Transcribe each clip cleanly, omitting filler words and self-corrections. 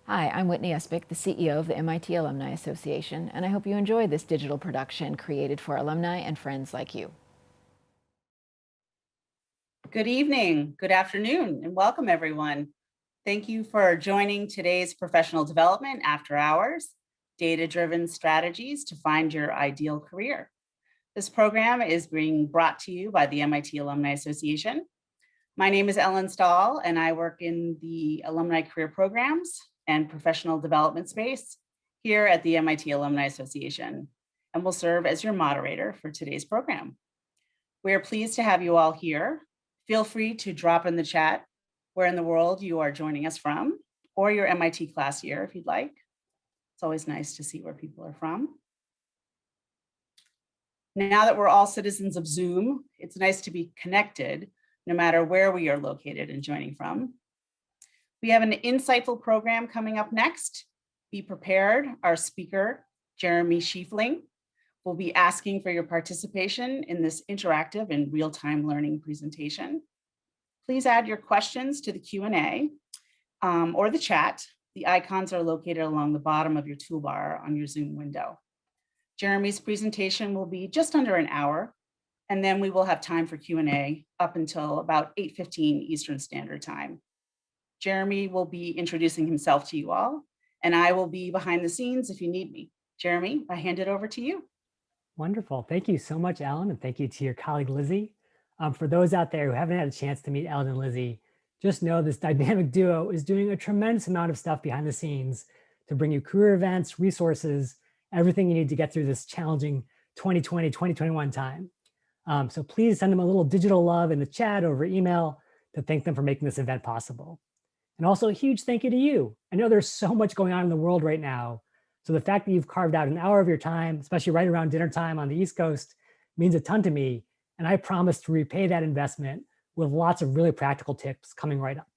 Hi, I'm Whitney Espich, the CEO of the MIT Alumni Association, and I hope you enjoy this digital production created for alumni and friends like you. Good evening, good afternoon, and welcome everyone. Thank you for joining today's Professional Development After Hours, Data-Driven Strategies to Find Your Ideal Career. This program is being brought to you by the MIT Alumni Association. My name is Ellen Stahl, and I work in the Alumni Career Programs and Professional Development space here at the MIT Alumni Association, and will serve as your moderator for today's program. We are pleased to have you all here. Feel free to drop in the chat where in the world you are joining us from, or your MIT class year if you'd like. It's always nice to see where people are from. Now that we're all citizens of Zoom, it's nice to be connected no matter where we are located and joining from. We have an insightful program coming up next. Be prepared. Our speaker, Jeremy Schiefling, will be asking for your participation in this interactive and real-time learning presentation. Please add your questions to the Q&A or the chat. The icons are located along the bottom of your toolbar on your Zoom window. Jeremy's presentation will be just under an hour, and then we will have time for Q&A up until about 8:15 Eastern Standard Time. Jeremy will be introducing himself to you all, and I will be behind the scenes if you need me. Jeremy, I hand it over to you. Wonderful. Thank you so much, Ellen, and thank you to your colleague, Lizzie. For those out there who haven't had a chance to meet Ellen and Lizzie, just know this dynamic duo is doing a tremendous amount of stuff behind the scenes to bring you career events, resources, everything you need to get through this challenging 2020, 2021 time. So please send them a little digital love in the chat over email to thank them for making this event possible. And also a huge thank you to you. I know there's so much going on in the world right now. So the fact that you've carved out an hour of your time, especially right around dinner time on the East Coast, means a ton to me. And I promise to repay that investment with lots of really practical tips coming right up.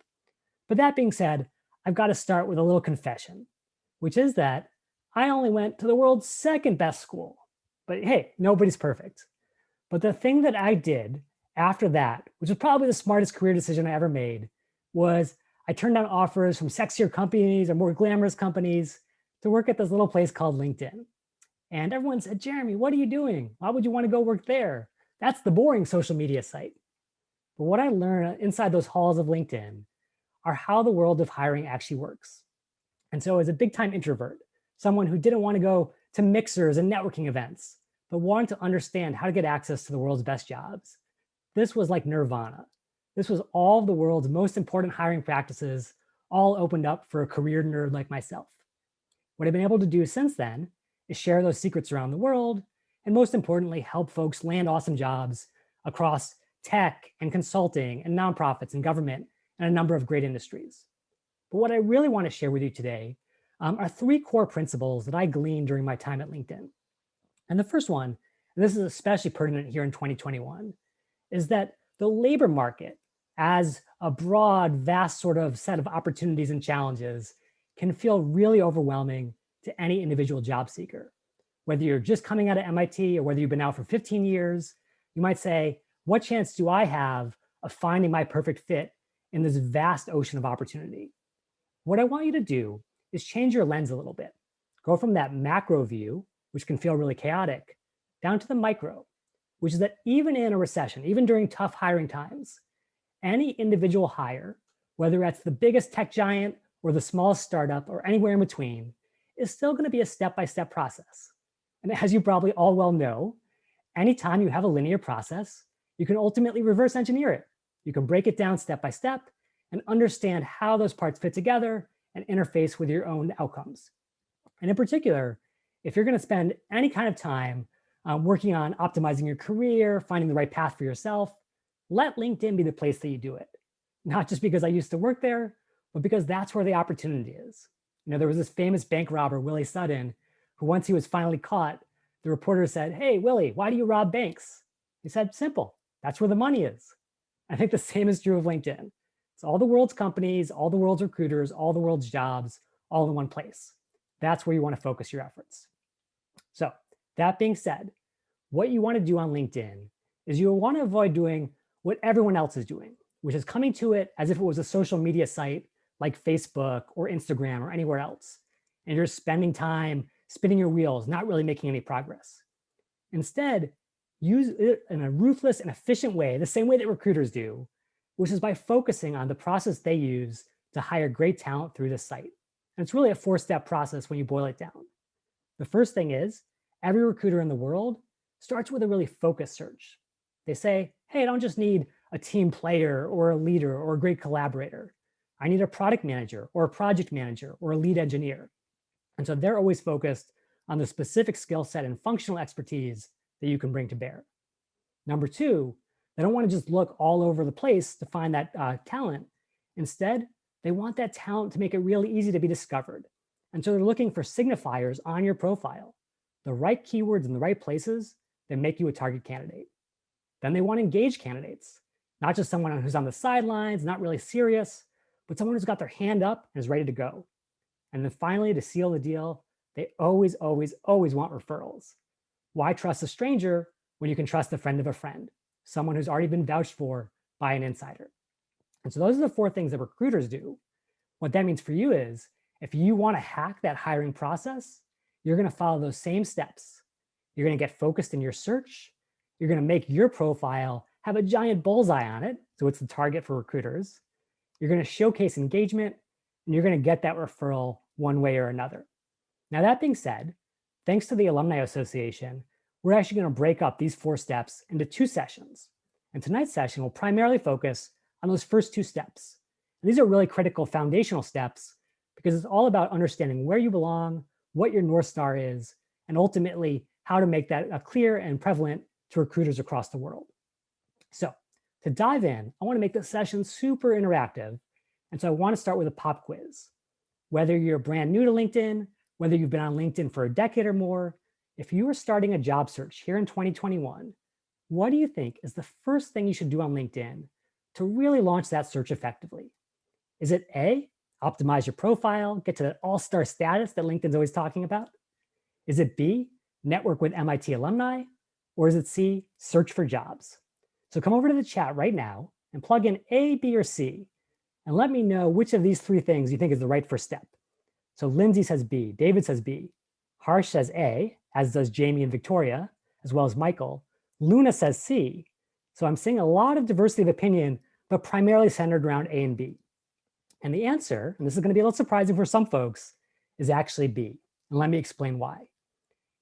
But that being said, I've got to start with a little confession, which is that I only went to the world's second best school. But hey, nobody's perfect. But the thing that I did after that, which was probably the smartest career decision I ever made, was I turned down offers from sexier companies or more glamorous companies to work at this little place called LinkedIn. And everyone said, Jeremy, what are you doing? Why would you want to go work there? That's the boring social media site. But what I learned inside those halls of LinkedIn are how the world of hiring actually works. And so as a big time introvert, someone who didn't want to go to mixers and networking events, but wanted to understand how to get access to the world's best jobs, this was like nirvana. This was all of the world's most important hiring practices, all opened up for a career nerd like myself. What I've been able to do since then is share those secrets around the world, and most importantly, help folks land awesome jobs across tech and consulting and nonprofits and government and a number of great industries. But what I really want to share with you today are three core principles that I gleaned during my time at LinkedIn. And the first one, and this is especially pertinent here in 2021, is that the labor market, as a broad, vast sort of set of opportunities and challenges, can feel really overwhelming to any individual job seeker. Whether you're just coming out of MIT or whether you've been out for 15 years, you might say, what chance do I have of finding my perfect fit in this vast ocean of opportunity? What I want you to do is change your lens a little bit. Go from that macro view, which can feel really chaotic, down to the micro, which is that even in a recession, even during tough hiring times, any individual hire, whether that's the biggest tech giant or the smallest startup or anywhere in between, is still going to be a step-by-step process. And as you probably all well know, anytime you have a linear process, you can ultimately reverse engineer it. You can break it down step by step and understand how those parts fit together and interface with your own outcomes. And in particular, if you're going to spend any kind of time working on optimizing your career, finding the right path for yourself, let LinkedIn be the place that you do it. Not just because I used to work there, but because that's where the opportunity is. You know, there was this famous bank robber, Willie Sutton, who once he was finally caught, the reporter said, hey, Willie, why do you rob banks? He said, simple, that's where the money is. I think the same is true of LinkedIn. It's all the world's companies, all the world's recruiters, all the world's jobs, all in one place. That's where you want to focus your efforts. So that being said, what you want to do on LinkedIn is you want to avoid doing what everyone else is doing, which is coming to it as if it was a social media site like Facebook or Instagram or anywhere else. And you're spending time spinning your wheels, not really making any progress. Instead, use it in a ruthless and efficient way, the same way that recruiters do, which is by focusing on the process they use to hire great talent through the site. And it's really a 4-step process when you boil it down. The first thing is every recruiter in the world starts with a really focused search. They say, hey, I don't just need a team player or a leader or a great collaborator. I need a product manager or a project manager or a lead engineer. And so they're always focused on the specific skill set and functional expertise that you can bring to bear. Number two, they don't want to just look all over the place to find that talent. Instead, they want that talent to make it really easy to be discovered. And so they're looking for signifiers on your profile, the right keywords in the right places that make you a target candidate. Then they want engaged candidates, not just someone who's on the sidelines, not really serious, but someone who's got their hand up and is ready to go. And then finally, to seal the deal, they always, always, always want referrals. Why trust a stranger when you can trust a friend of a friend, someone who's already been vouched for by an insider? And so those are the 4 things that recruiters do. What that means for you is if you want to hack that hiring process, you're going to follow those same steps. You're going to get focused in your search. You're going to make your profile have a giant bullseye on it, so it's the target for recruiters. You're going to showcase engagement, and you're going to get that referral one way or another. Now, that being said, thanks to the Alumni Association, we're actually going to break up these 4 steps into 2 sessions. And tonight's session will primarily focus on those first 2 steps. And these are really critical foundational steps because it's all about understanding where you belong, what your North Star is, and ultimately how to make that clear and prevalent to recruiters across the world. So to dive in, I want to make this session super interactive. And so I want to start with a pop quiz. Whether you're brand new to LinkedIn, whether you've been on LinkedIn for a decade or more, if you are starting a job search here in 2021, what do you think is the first thing you should do on LinkedIn to really launch that search effectively? Is it A, optimize your profile, get to that all-star status that LinkedIn's always talking about? Is it B, network with MIT alumni? Or is it C, search for jobs? So come over to the chat right now and plug in A, B, or C, and let me know which of these 3 things you think is the right first step. So Lindsay says B, David says B, Harsh says A, as does Jamie and Victoria, as well as Michael. Luna says C. So I'm seeing a lot of diversity of opinion, but primarily centered around A and B. And the answer, and this is going to be a little surprising for some folks, is actually B. And let me explain why.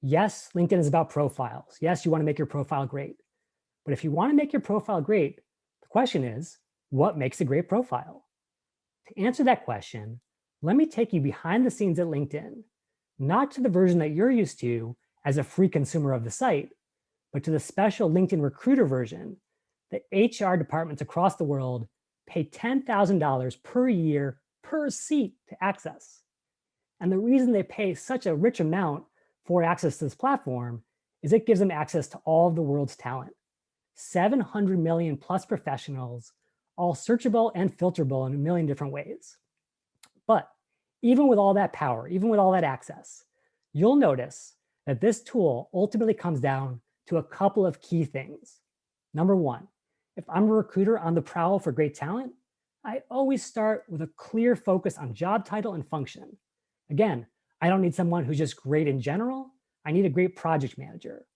Yes, LinkedIn is about profiles. Yes, you want to make your profile great. But if you want to make your profile great, the question is, what makes a great profile? To answer that question, let me take you behind the scenes at LinkedIn, not to the version that you're used to as a free consumer of the site, but to the special LinkedIn recruiter version that HR departments across the world pay $10,000 per year per seat to access. And the reason they pay such a rich amount for access to this platform is it gives them access to all of the world's talent. 700 million plus professionals, all searchable and filterable in a million different ways. But even with all that power, even with all that access, you'll notice that this tool ultimately comes down to a couple of key things. Number one, if I'm a recruiter on the prowl for great talent, I always start with a clear focus on job title and function. Again, I don't need someone who's just great in general. I need a great project manager.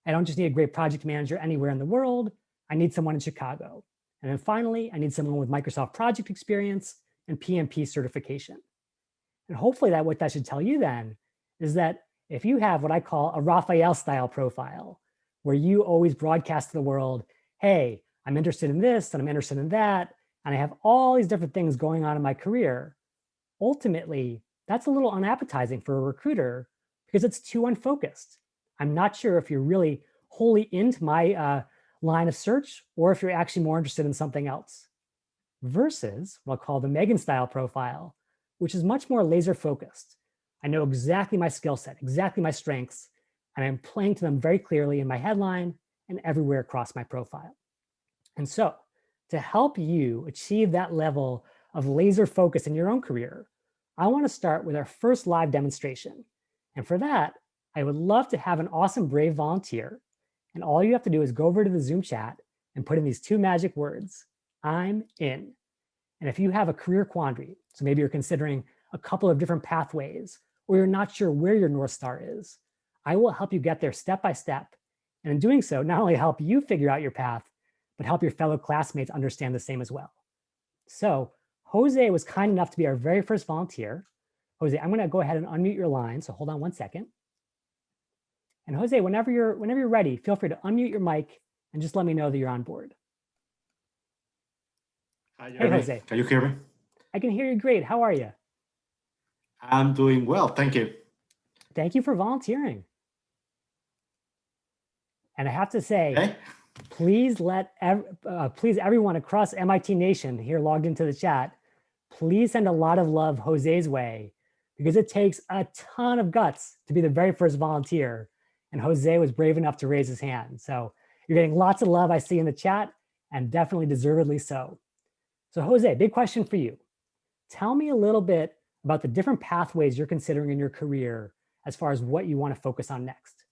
I don't just need a great project manager anywhere in the world. I need someone in Chicago. And then finally, I need someone with Microsoft project experience and PMP certification. And hopefully what that should tell you then is that if you have what I call a Raphael style profile, where you always broadcast to the world, hey, I'm interested in this and I'm interested in that, and I have all these different things going on in my career, ultimately, that's a little unappetizing for a recruiter because it's too unfocused. I'm not sure if you're really wholly into my line of search or if you're actually more interested in something else. Versus what I'll call the Megan style profile, which is much more laser focused. I know exactly my skill set, exactly my strengths, and I'm playing to them very clearly in my headline and everywhere across my profile. And so to help you achieve that level of laser focus in your own career, I want to start with our first live demonstration. And for that, I would love to have an awesome Brave volunteer. And all you have to do is go over to the Zoom chat and put in these 2 magic words, I'm in. And if you have a career quandary, So maybe you're considering a couple of different pathways, or you're not sure where your North Star is. I will help you get there step by step. And in doing so, not only help you figure out your path, but help your fellow classmates understand the same as well. So Jose was kind enough to be our very first volunteer. Jose, I'm gonna go ahead and unmute your line. So hold on one second. And Jose, whenever you're ready, feel free to unmute your mic and just let me know that you're on board. Hi, Hey, Jeremy. Jose. Can you hear me? I can hear you great. How are you? I'm doing well, thank you. Thank you for volunteering. And I have to say, Okay. please please everyone across MIT Nation here logged into the chat, please send a lot of love Jose's way, because it takes a ton of guts to be the very first volunteer. And Jose was brave enough to raise his hand. So you're getting lots of love I see in the chat, and definitely deservedly so. So Jose, big question for you. Tell me a little bit about the different pathways you're considering in your career as far as what you want to focus on next.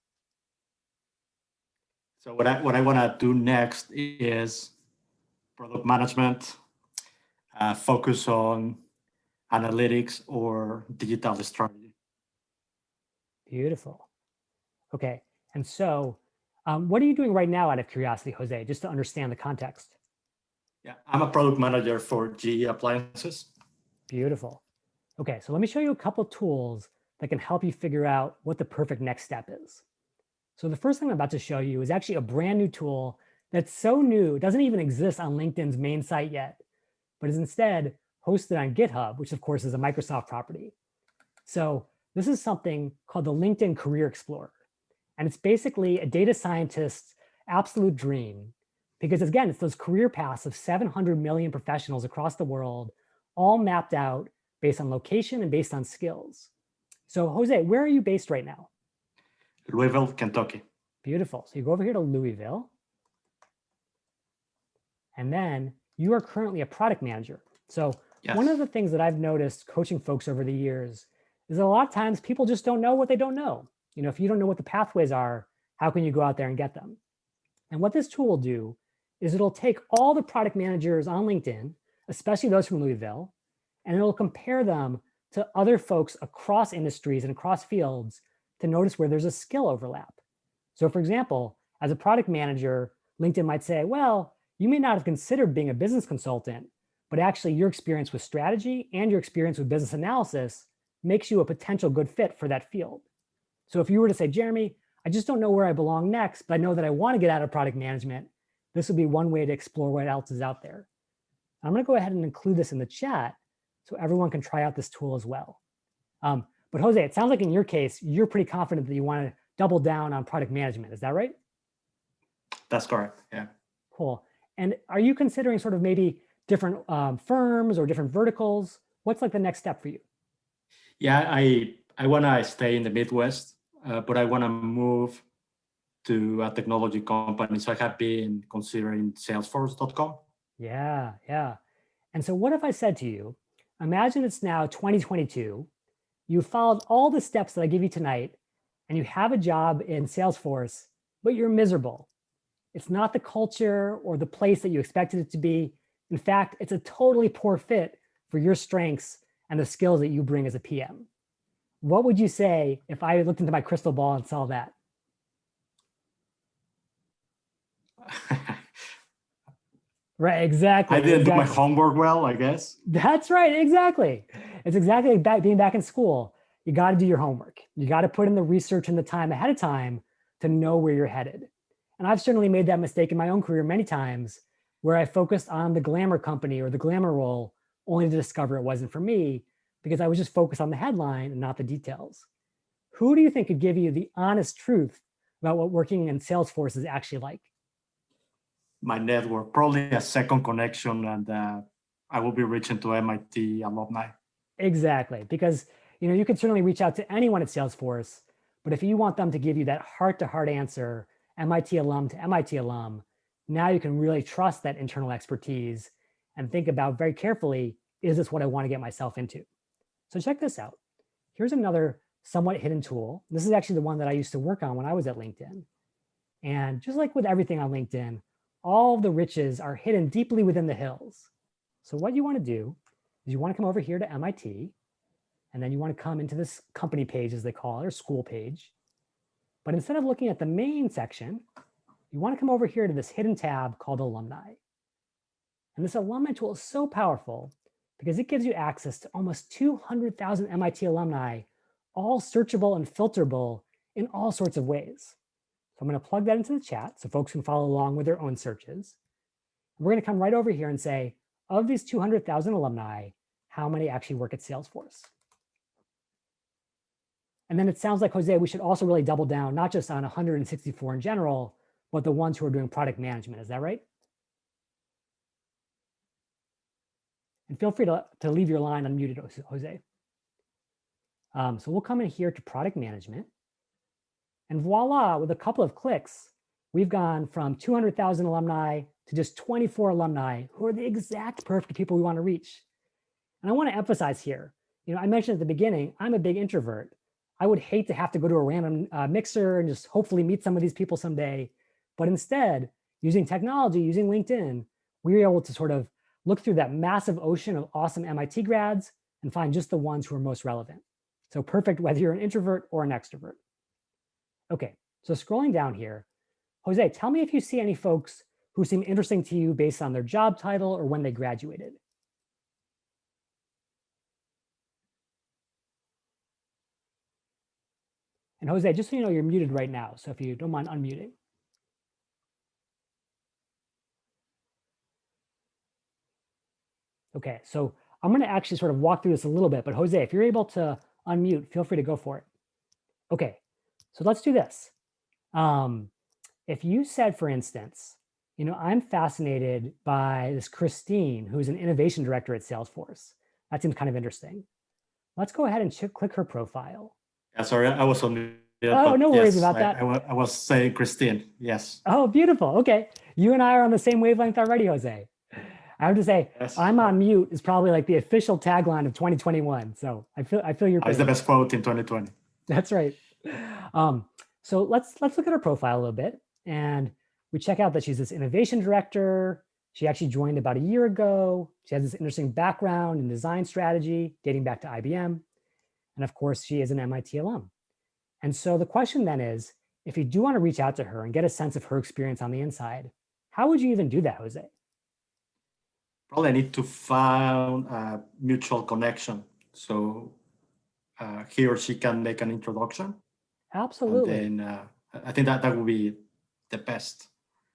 So what I want to do next is product management, focus on analytics or digital strategy. Beautiful. Okay, and so what are you doing right now out of curiosity, Jose, just to understand the context? Yeah, I'm a product manager for GE Appliances. Beautiful. Okay, so let me show you a couple tools that can help you figure out what the perfect next step is. So the first thing I'm about to show you is actually a brand new tool that's so new, it doesn't even exist on LinkedIn's main site yet, but is instead hosted on GitHub, which of course is a Microsoft property. So this is something called the LinkedIn Career Explorer. And it's basically a data scientist's absolute dream, because again, it's those career paths of 700 million professionals across the world, all mapped out based on location and based on skills. So Jose, where are you based right now? Louisville, Kentucky. Beautiful. So you go over here to Louisville. And then you are currently a product manager. So Yes. one of the things that I've noticed coaching folks over the years is that a lot of times people just don't know what they don't know. You know, if you don't know what the pathways are, how can you go out there and get them? And what this tool will do is it'll take all the product managers on LinkedIn, especially those from Louisville, and it'll compare them to other folks across industries and across fields to notice where there's a skill overlap. So for example, as a product manager, LinkedIn might say, well, you may not have considered being a business consultant, but actually your experience with strategy and your experience with business analysis makes you a potential good fit for that field. So if you were to say, Jeremy, I just don't know where I belong next, but I know that I want to get out of product management, this would be one way to explore what else is out there. I'm going to go ahead and include this in the chat so everyone can try out this tool as well. But Jose, it sounds like in your case, you're pretty confident that you want to double down on product management. Is that right? That's correct, yeah. Cool. And are you considering sort of maybe different firms or different verticals? What's like the next step for you? Yeah, I want to stay in the Midwest, but I want to move to a technology company. So I have been considering Salesforce.com. Yeah, yeah. And so what if I said to you, imagine it's now 2022, you followed all the steps that I give you tonight, and you have a job in Salesforce, but you're miserable. It's not the culture or the place that you expected it to be. In fact, it's a totally poor fit for your strengths and the skills that you bring as a PM. What would you say if I looked into my crystal ball and saw that? Right, exactly. I didn't do my exactly. homework well, I guess. That's right, exactly. It's exactly like being back in school. You got to do your homework. You got to put in the research and the time ahead of time to know where you're headed. And I've certainly made that mistake in my own career many times, where I focused on the glamour company or the glamour role only to discover it wasn't for me, because I was just focused on the headline and not the details. Who do you think could give you the honest truth about what working in Salesforce is actually like? My network, probably a second connection, and I will be reaching to MIT alumni. Exactly, because you can certainly reach out to anyone at Salesforce, but if you want them to give you that heart-to-heart answer, MIT alum to MIT alum, now you can really trust that internal expertise and think about very carefully, is this what I want to get myself into? So check this out. Here's another somewhat hidden tool. This is actually the one that I used to work on when I was at LinkedIn. And just like with everything on LinkedIn, all of the riches are hidden deeply within the hills. So what you want to do is you want to come over here to MIT, and then you want to come into this company page, as they call it, or school page. But instead of looking at the main section, you want to come over here to this hidden tab called Alumni. And this alumni tool is so powerful because it gives you access to almost 200,000 MIT alumni, all searchable and filterable in all sorts of ways. So I'm going to plug that into the chat so folks can follow along with their own searches. We're going to come right over here and say, of these 200,000 alumni, how many actually work at Salesforce? And then it sounds like, Jose, we should also really double down, not just on 164 in general, but the ones who are doing product management. Is that right? And feel free to leave your line unmuted, Jose. So we'll come in here to product management. And voila, with a couple of clicks, we've gone from 200,000 alumni to just 24 alumni who are the exact perfect people we want to reach. And I want to emphasize here, I mentioned at the beginning, I'm a big introvert. I would hate to have to go to a random mixer and just hopefully meet some of these people someday. But instead, using technology, using LinkedIn, we were able to sort of look through that massive ocean of awesome MIT grads and find just the ones who are most relevant. So perfect whether you're an introvert or an extrovert. Okay, so scrolling down here, Jose, tell me if you see any folks who seem interesting to you based on their job title or when they graduated. And Jose, just so you know, you're muted right now. So if you don't mind unmuting. Okay, so I'm going to actually sort of walk through this a little bit, but Jose, if you're able to unmute, feel free to go for it. Okay, so let's do this. If you said, for instance, I'm fascinated by this Christine, who's an innovation director at Salesforce. That seems kind of interesting. Let's go ahead and click her profile. Yeah, sorry, I was on mute. Oh, no worries yes, about that. I was saying Christine, yes. Oh, beautiful. Okay, you and I are on the same wavelength already, Jose. I have to say, Yes. I'm on mute is probably like the official tagline of 2021. So I feel your pain. It's the best quote in 2020. That's right. So let's look at her profile a little bit, and we check out that she's this innovation director. She actually joined about a year ago. She has this interesting background in design strategy dating back to IBM. And of course, she is an MIT alum. And so the question then is, if you do want to reach out to her and get a sense of her experience on the inside, how would you even do that, Jose? Probably need to find a mutual connection. So he or she can make an introduction. Absolutely. And then I think that would be the best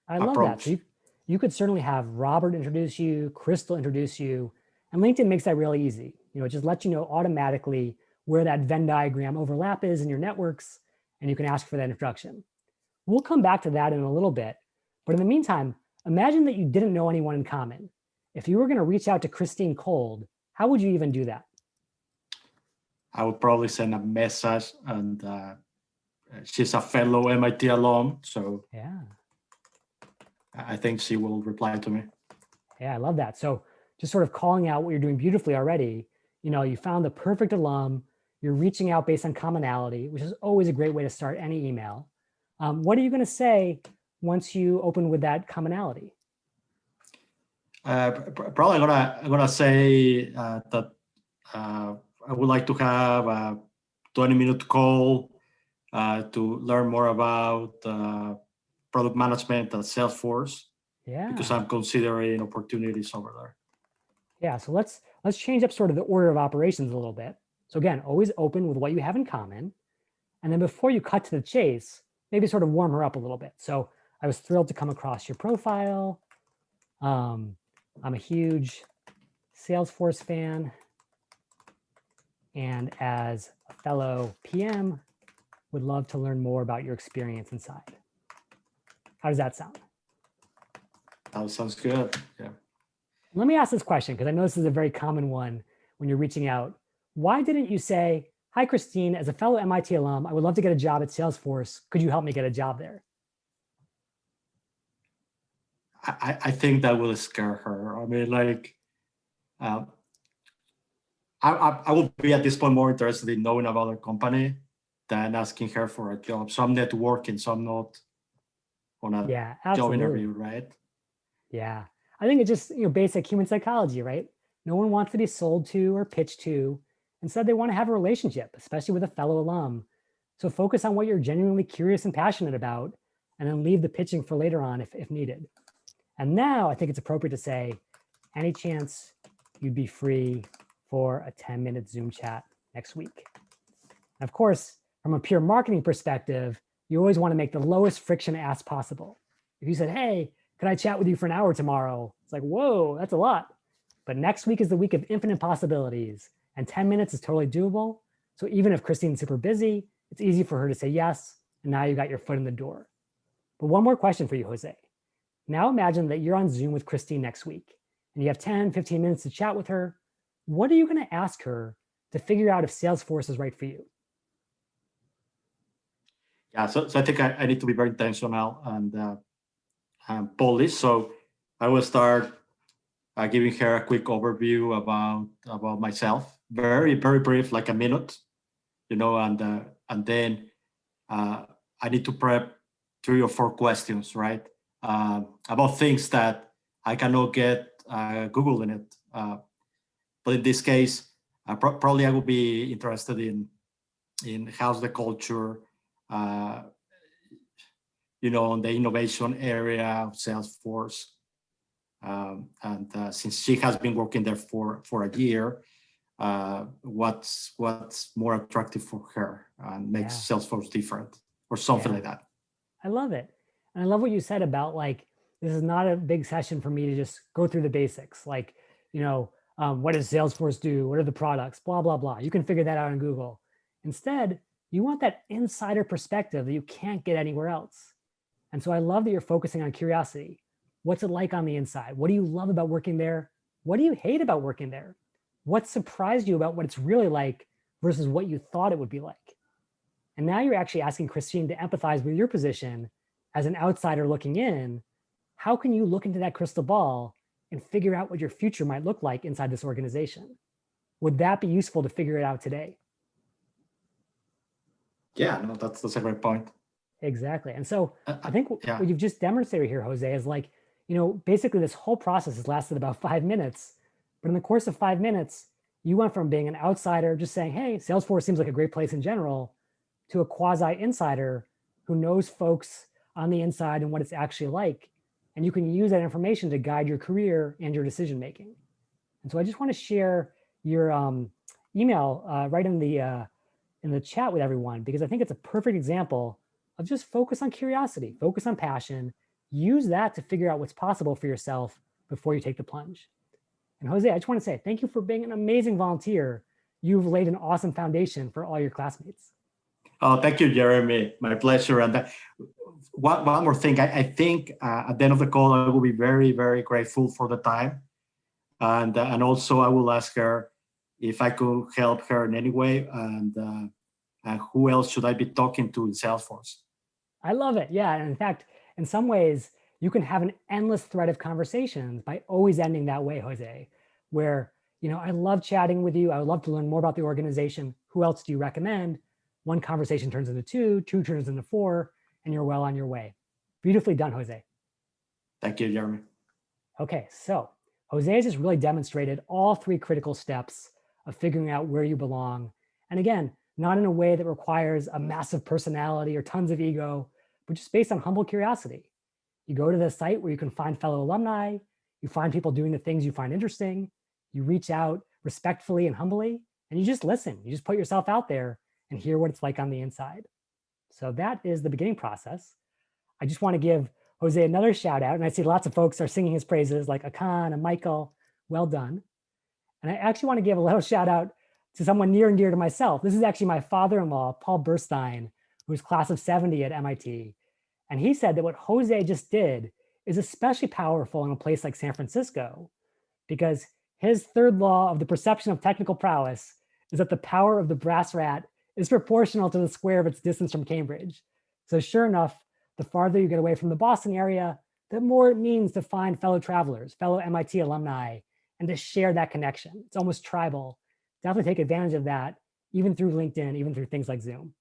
I love approach. that. So you could certainly have Robert introduce you, Crystal introduce you, and LinkedIn makes that really easy. It just lets you know automatically where that Venn diagram overlap is in your networks, and you can ask for that introduction. We'll come back to that in a little bit. But in the meantime, imagine that you didn't know anyone in common. If you were going to reach out to Christine cold, how would you even do that? I would probably send a message, and she's a fellow MIT alum, so Yeah. I think she will reply to me. Yeah, I love that. So just sort of calling out what you're doing beautifully already. You found the perfect alum. You're reaching out based on commonality, which is always a great way to start any email. What are you going to say once you open with that commonality? Probably gonna say that I would like to have a 20-minute call to learn more about product management at Salesforce. Yeah. Because I'm considering opportunities over there. Yeah, so let's change up sort of the order of operations a little bit. So again, always open with what you have in common. And then before you cut to the chase, maybe sort of warm her up a little bit. So I was thrilled to come across your profile. I'm a huge Salesforce fan. And as a fellow PM, would love to learn more about your experience inside. How does that sound? That sounds good. Yeah. Let me ask this question, because I know this is a very common one when you're reaching out. Why didn't you say, hi, Christine, as a fellow MIT alum, I would love to get a job at Salesforce. Could you help me get a job there? I think that will scare her. I mean, like, I would be at this point more interested in knowing about her company than asking her for a job. So I'm networking, so I'm not on a job interview, right? Yeah, I think it's just basic human psychology, right? No one wants to be sold to or pitched to. Instead, they want to have a relationship, especially with a fellow alum. So focus on what you're genuinely curious and passionate about, and then leave the pitching for later on if needed. And now I think it's appropriate to say, any chance you'd be free for a 10-minute Zoom chat next week? And of course, from a pure marketing perspective, you always want to make the lowest friction ask possible. If you said, hey, could I chat with you for an hour tomorrow? It's like, whoa, that's a lot. But next week is the week of infinite possibilities, and 10 minutes is totally doable. So even if Christine's super busy, it's easy for her to say yes, and now you got your foot in the door. But one more question for you, Jose. Now imagine that you're on Zoom with Christine next week, and you have 10, 15 minutes to chat with her. What are you going to ask her to figure out if Salesforce is right for you? Yeah, so I think I need to be very intentional and polished. So I will start giving her a quick overview about myself, very brief, like a minute, and then I need to prep 3 or 4 questions, right, about things that I cannot get Google in it. But in this case, probably I will be interested in how's the culture, on the innovation area of Salesforce. And since she has been working there for a year, what's more attractive for her and makes Salesforce different or something like that. I love it. And I love what you said about this is not a big session for me to just go through the basics. What does Salesforce do? What are the products? Blah, blah, blah. You can figure that out on Google. Instead, you want that insider perspective that you can't get anywhere else. And so I love that you're focusing on curiosity. What's it like on the inside? What do you love about working there? What do you hate about working there? What surprised you about what it's really like versus what you thought it would be like? And now you're actually asking Christine to empathize with your position as an outsider looking in. How can you look into that crystal ball and figure out what your future might look like inside this organization? Would that be useful to figure it out today? Yeah, no, that's a great point. Exactly. And so I think yeah. what you've just demonstrated here, Jose, is basically this whole process has lasted about 5 minutes. But in the course of 5 minutes, you went from being an outsider, just saying, hey, Salesforce seems like a great place in general, to a quasi insider who knows folks on the inside and what it's actually like. And you can use that information to guide your career and your decision making. And so I just want to share your email right in the chat with everyone, because I think it's a perfect example of just focus on curiosity, focus on passion, use that to figure out what's possible for yourself before you take the plunge. And Jose, I just want to say thank you for being an amazing volunteer. You've laid an awesome foundation for all your classmates. Oh, thank you, Jeremy. My pleasure. And one more thing, I think at the end of the call, I will be very, very grateful for the time. And also I will ask her if I could help her in any way, and who else should I be talking to in Salesforce? I love it. Yeah. And in fact, in some ways, you can have an endless thread of conversations by always ending that way, Jose, where, I love chatting with you. I would love to learn more about the organization. Who else do you recommend? One conversation turns into 2, 2 turns into 4, and you're well on your way. Beautifully done, Jose. Thank you, Jeremy. Okay, so Jose has just really demonstrated all 3 critical steps of figuring out where you belong. And again, not in a way that requires a massive personality or tons of ego, but just based on humble curiosity. You go to the site where you can find fellow alumni, you find people doing the things you find interesting, you reach out respectfully and humbly, and you just listen. You just put yourself out there and hear what it's like on the inside. So that is the beginning process. I just want to give Jose another shout out, and I see lots of folks are singing his praises, like Akan and Michael. Well done. And I actually want to give a little shout out to someone near and dear to myself. This is actually my father-in-law, Paul Burstein, who's class of 70 at MIT. And he said that what Jose just did is especially powerful in a place like San Francisco, because his 3rd law of the perception of technical prowess is that the power of the brass rat is proportional to the square of its distance from Cambridge. So sure enough, the farther you get away from the Boston area, the more it means to find fellow travelers, fellow MIT alumni, and to share that connection. It's almost tribal. Definitely take advantage of that, even through LinkedIn, even through things like Zoom.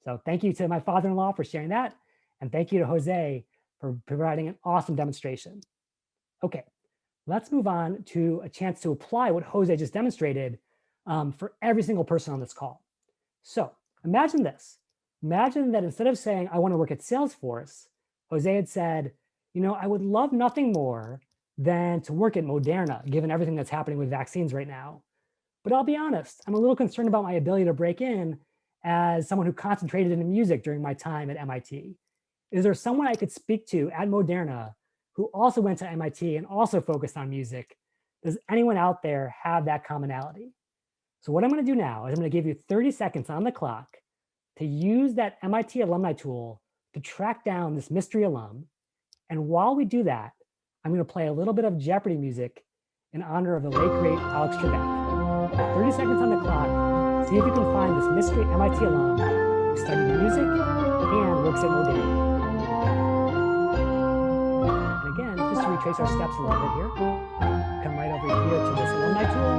So thank you to my father-in-law for sharing that. And thank you to Jose for providing an awesome demonstration. Okay, let's move on to a chance to apply what Jose just demonstrated for every single person on this call. So imagine this. Imagine that instead of saying, I want to work at Salesforce, Jose had said, I would love nothing more than to work at Moderna, given everything that's happening with vaccines right now. But I'll be honest, I'm a little concerned about my ability to break in as someone who concentrated in music during my time at MIT. Is there someone I could speak to at Moderna who also went to MIT and also focused on music? Does anyone out there have that commonality? So what I'm going to do now is I'm going to give you 30 seconds on the clock to use that MIT alumni tool to track down this mystery alum. And while we do that, I'm going to play a little bit of Jeopardy music in honor of the late, great Alex Trebek. 30 seconds on the clock. See if you can find this mystery MIT alum who studied music and works at Moderna. And again, just to retrace our steps a little bit here, come right over here to this alumni tool.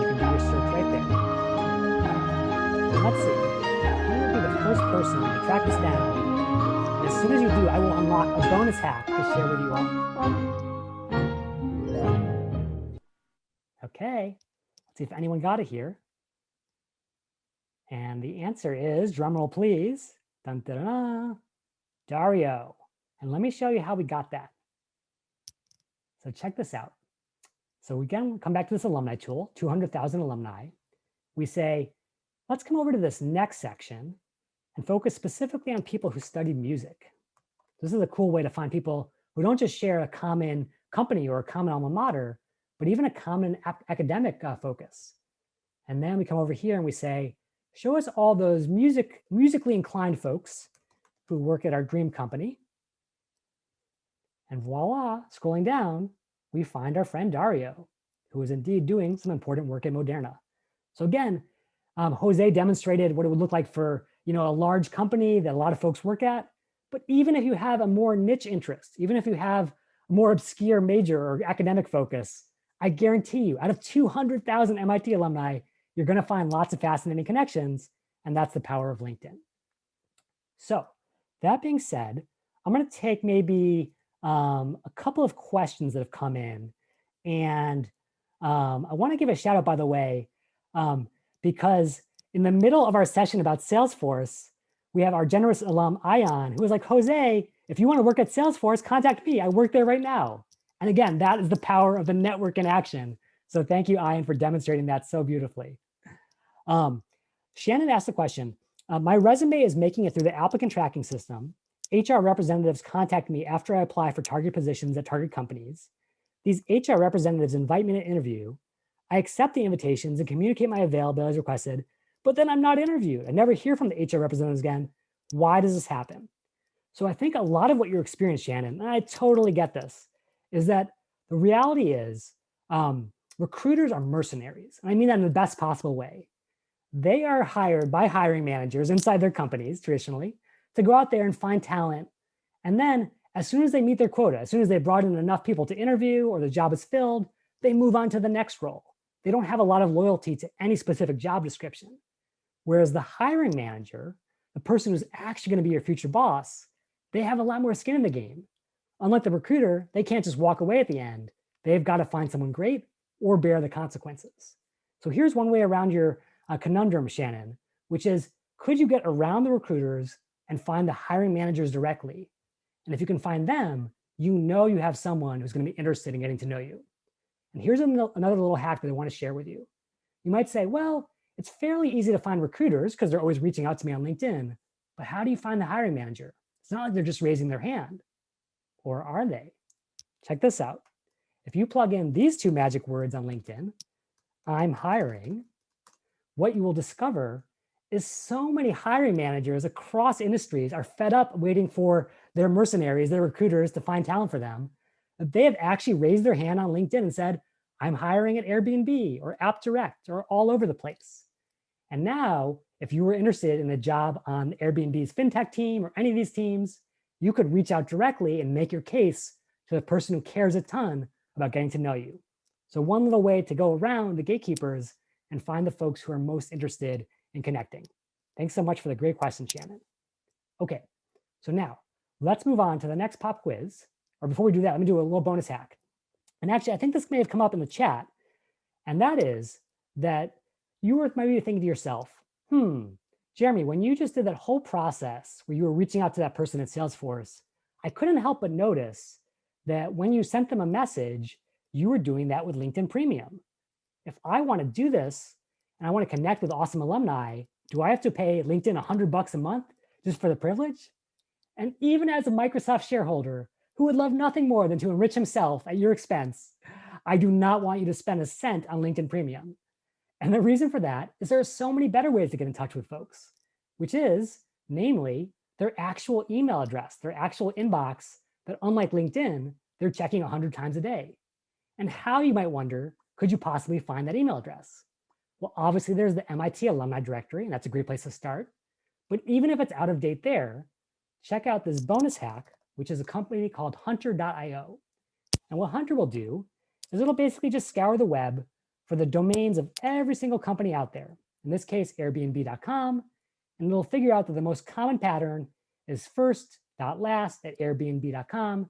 You can do your search right there. And let's see. Who will be the first person to track this down? And as soon as you do, I will unlock a bonus hack to share with you all. Okay. Let's see if anyone got it here. And the answer is, drumroll please, dun, dun, dun, dun, Dario. And let me show you how we got that. So check this out. So again, come back to this alumni tool, 200,000 alumni. We say, let's come over to this next section and focus specifically on people who studied music. This is a cool way to find people who don't just share a common company or a common alma mater, but even a common academic focus. And then we come over here and we say, show us all those musically inclined folks who work at our dream company. And voila, scrolling down, we find our friend Dario, who is indeed doing some important work at Moderna. So again, Jose demonstrated what it would look like for a large company that a lot of folks work at. But even if you have a more niche interest, even if you have a more obscure major or academic focus, I guarantee you, out of 200,000 MIT alumni, you're going to find lots of fascinating connections, and that's the power of LinkedIn. So that being said, I'm going to take maybe a couple of questions that have come in, and I want to give a shout out, by the way, because in the middle of our session about Salesforce, we have our generous alum, Ion, who was like, Jose, if you want to work at Salesforce, contact me. I work there right now. And again, that is the power of the network in action. So thank you, Ian, for demonstrating that so beautifully. Shannon asked the question, my resume is making it through the applicant tracking system. HR representatives contact me after I apply for target positions at target companies. These HR representatives invite me to interview. I accept the invitations and communicate my availability as requested, but then I'm not interviewed. I never hear from the HR representatives again. Why does this happen? So I think a lot of what you're experiencing, Shannon, and I totally get this, is that the reality is recruiters are mercenaries. And I mean that in the best possible way. They are hired by hiring managers inside their companies, traditionally, to go out there and find talent. And then as soon as they meet their quota, as soon as they brought in enough people to interview or the job is filled, they move on to the next role. They don't have a lot of loyalty to any specific job description. Whereas the hiring manager, the person who's actually going to be your future boss, they have a lot more skin in the game. Unlike the recruiter, they can't just walk away at the end. They've got to find someone great or bear the consequences. So here's one way around your conundrum, Shannon, which is, could you get around the recruiters and find the hiring managers directly? And if you can find them, you know you have someone who's going to be interested in getting to know you. And here's another little hack that I want to share with you. You might say, well, it's fairly easy to find recruiters because they're always reaching out to me on LinkedIn. But how do you find the hiring manager? It's not like they're just raising their hand. Or are they? Check this out. If you plug in these two magic words on LinkedIn, I'm hiring, what you will discover is so many hiring managers across industries are fed up waiting for their mercenaries, their recruiters, to find talent for them. They have actually raised their hand on LinkedIn and said, I'm hiring at Airbnb or AppDirect or all over the place. And now, if you were interested in a job on Airbnb's fintech team or any of these teams, you could reach out directly and make your case to the person who cares a ton about getting to know you. So one little way to go around the gatekeepers and find the folks who are most interested in connecting. Thanks so much for the great question, Shannon. Okay, so now let's move on to the next pop quiz. Or before we do that, let me do a little bonus hack. And actually, I think this may have come up in the chat, and that is that you were maybe thinking to yourself, Jeremy, when you just did that whole process where you were reaching out to that person at Salesforce, I couldn't help but notice that when you sent them a message, you were doing that with LinkedIn Premium. If I want to do this and I want to connect with awesome alumni, do I have to pay LinkedIn $100 a month just for the privilege? And even as a Microsoft shareholder who would love nothing more than to enrich himself at your expense, I do not want you to spend a cent on LinkedIn Premium. And the reason for that is there are so many better ways to get in touch with folks, which is, namely, their actual email address, their actual inbox that, unlike LinkedIn, they're checking 100 times a day. And how, you might wonder, could you possibly find that email address? Well, obviously there's the MIT alumni directory, and that's a great place to start. But even if it's out of date there, check out this bonus hack, which is a company called hunter.io. And what Hunter will do is it'll basically just scour the web for the domains of every single company out there. In this case, Airbnb.com, and it'll figure out that the most common pattern is first.last at Airbnb.com,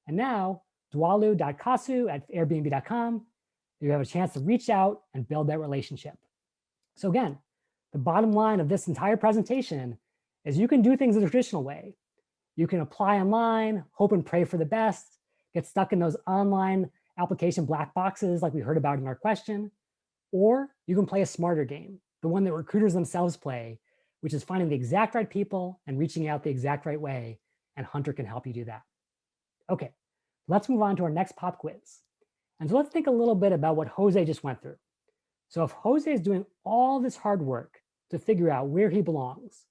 and now dwalu.kasu at Airbnb.com. You have a chance to reach out and build that relationship. So again, the bottom line of this entire presentation is you can do things the traditional way. You can apply online, hope and pray for the best, get stuck in those online application black boxes like we heard about in our question, or you can play a smarter game, the one that recruiters themselves play, which is finding the exact right people and reaching out the exact right way, and Hunter can help you do that. Okay, let's move on to our next pop quiz. And so let's think a little bit about what Jose just went through. So if Jose is doing all this hard work to figure out where he belongs,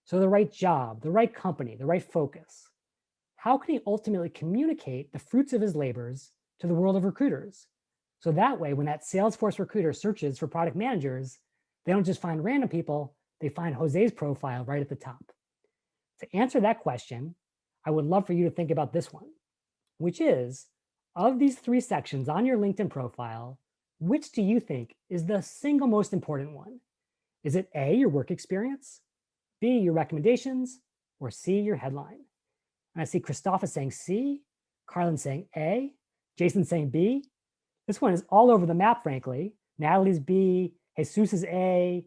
so the right job, the right company, the right focus, how can he ultimately communicate the fruits of his labors to the world of recruiters? So that way, when that Salesforce recruiter searches for product managers, they don't just find random people, they find Jose's profile right at the top. To answer that question, I would love for you to think about this one, which is, of these 3 sections on your LinkedIn profile, which do you think is the single most important one? Is it A, your work experience, B, your recommendations, or C, your headline? And I see Christoph saying C, Carlin saying A, Jason saying B. This one is all over the map, frankly. Natalie's B, Jesus is A,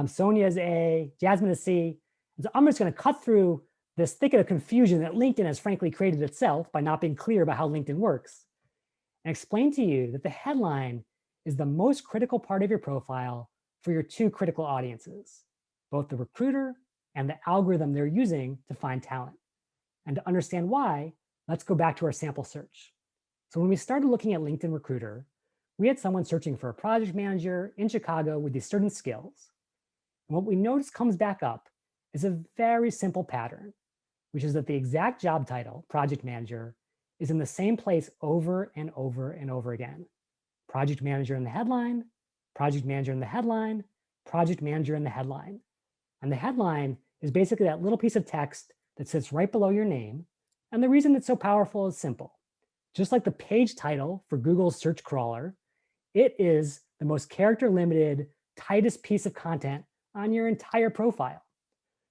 Sonia is A, Jasmine is C. And so I'm just going to cut through this thicket of confusion that LinkedIn has frankly created itself by not being clear about how LinkedIn works, and explain to you that the headline is the most critical part of your profile for your 2 critical audiences, both the recruiter and the algorithm they're using to find talent. And to understand why, let's go back to our sample search. So when we started looking at LinkedIn Recruiter, we had someone searching for a project manager in Chicago with these certain skills. And what we noticed comes back up is a very simple pattern, which is that the exact job title, project manager, is in the same place over and over and over again. Project manager in the headline, project manager in the headline, project manager in the headline. And the headline is basically that little piece of text that sits right below your name. And the reason it's so powerful is simple. Just like the page title for Google's search crawler, it is the most character limited, tightest piece of content on your entire profile.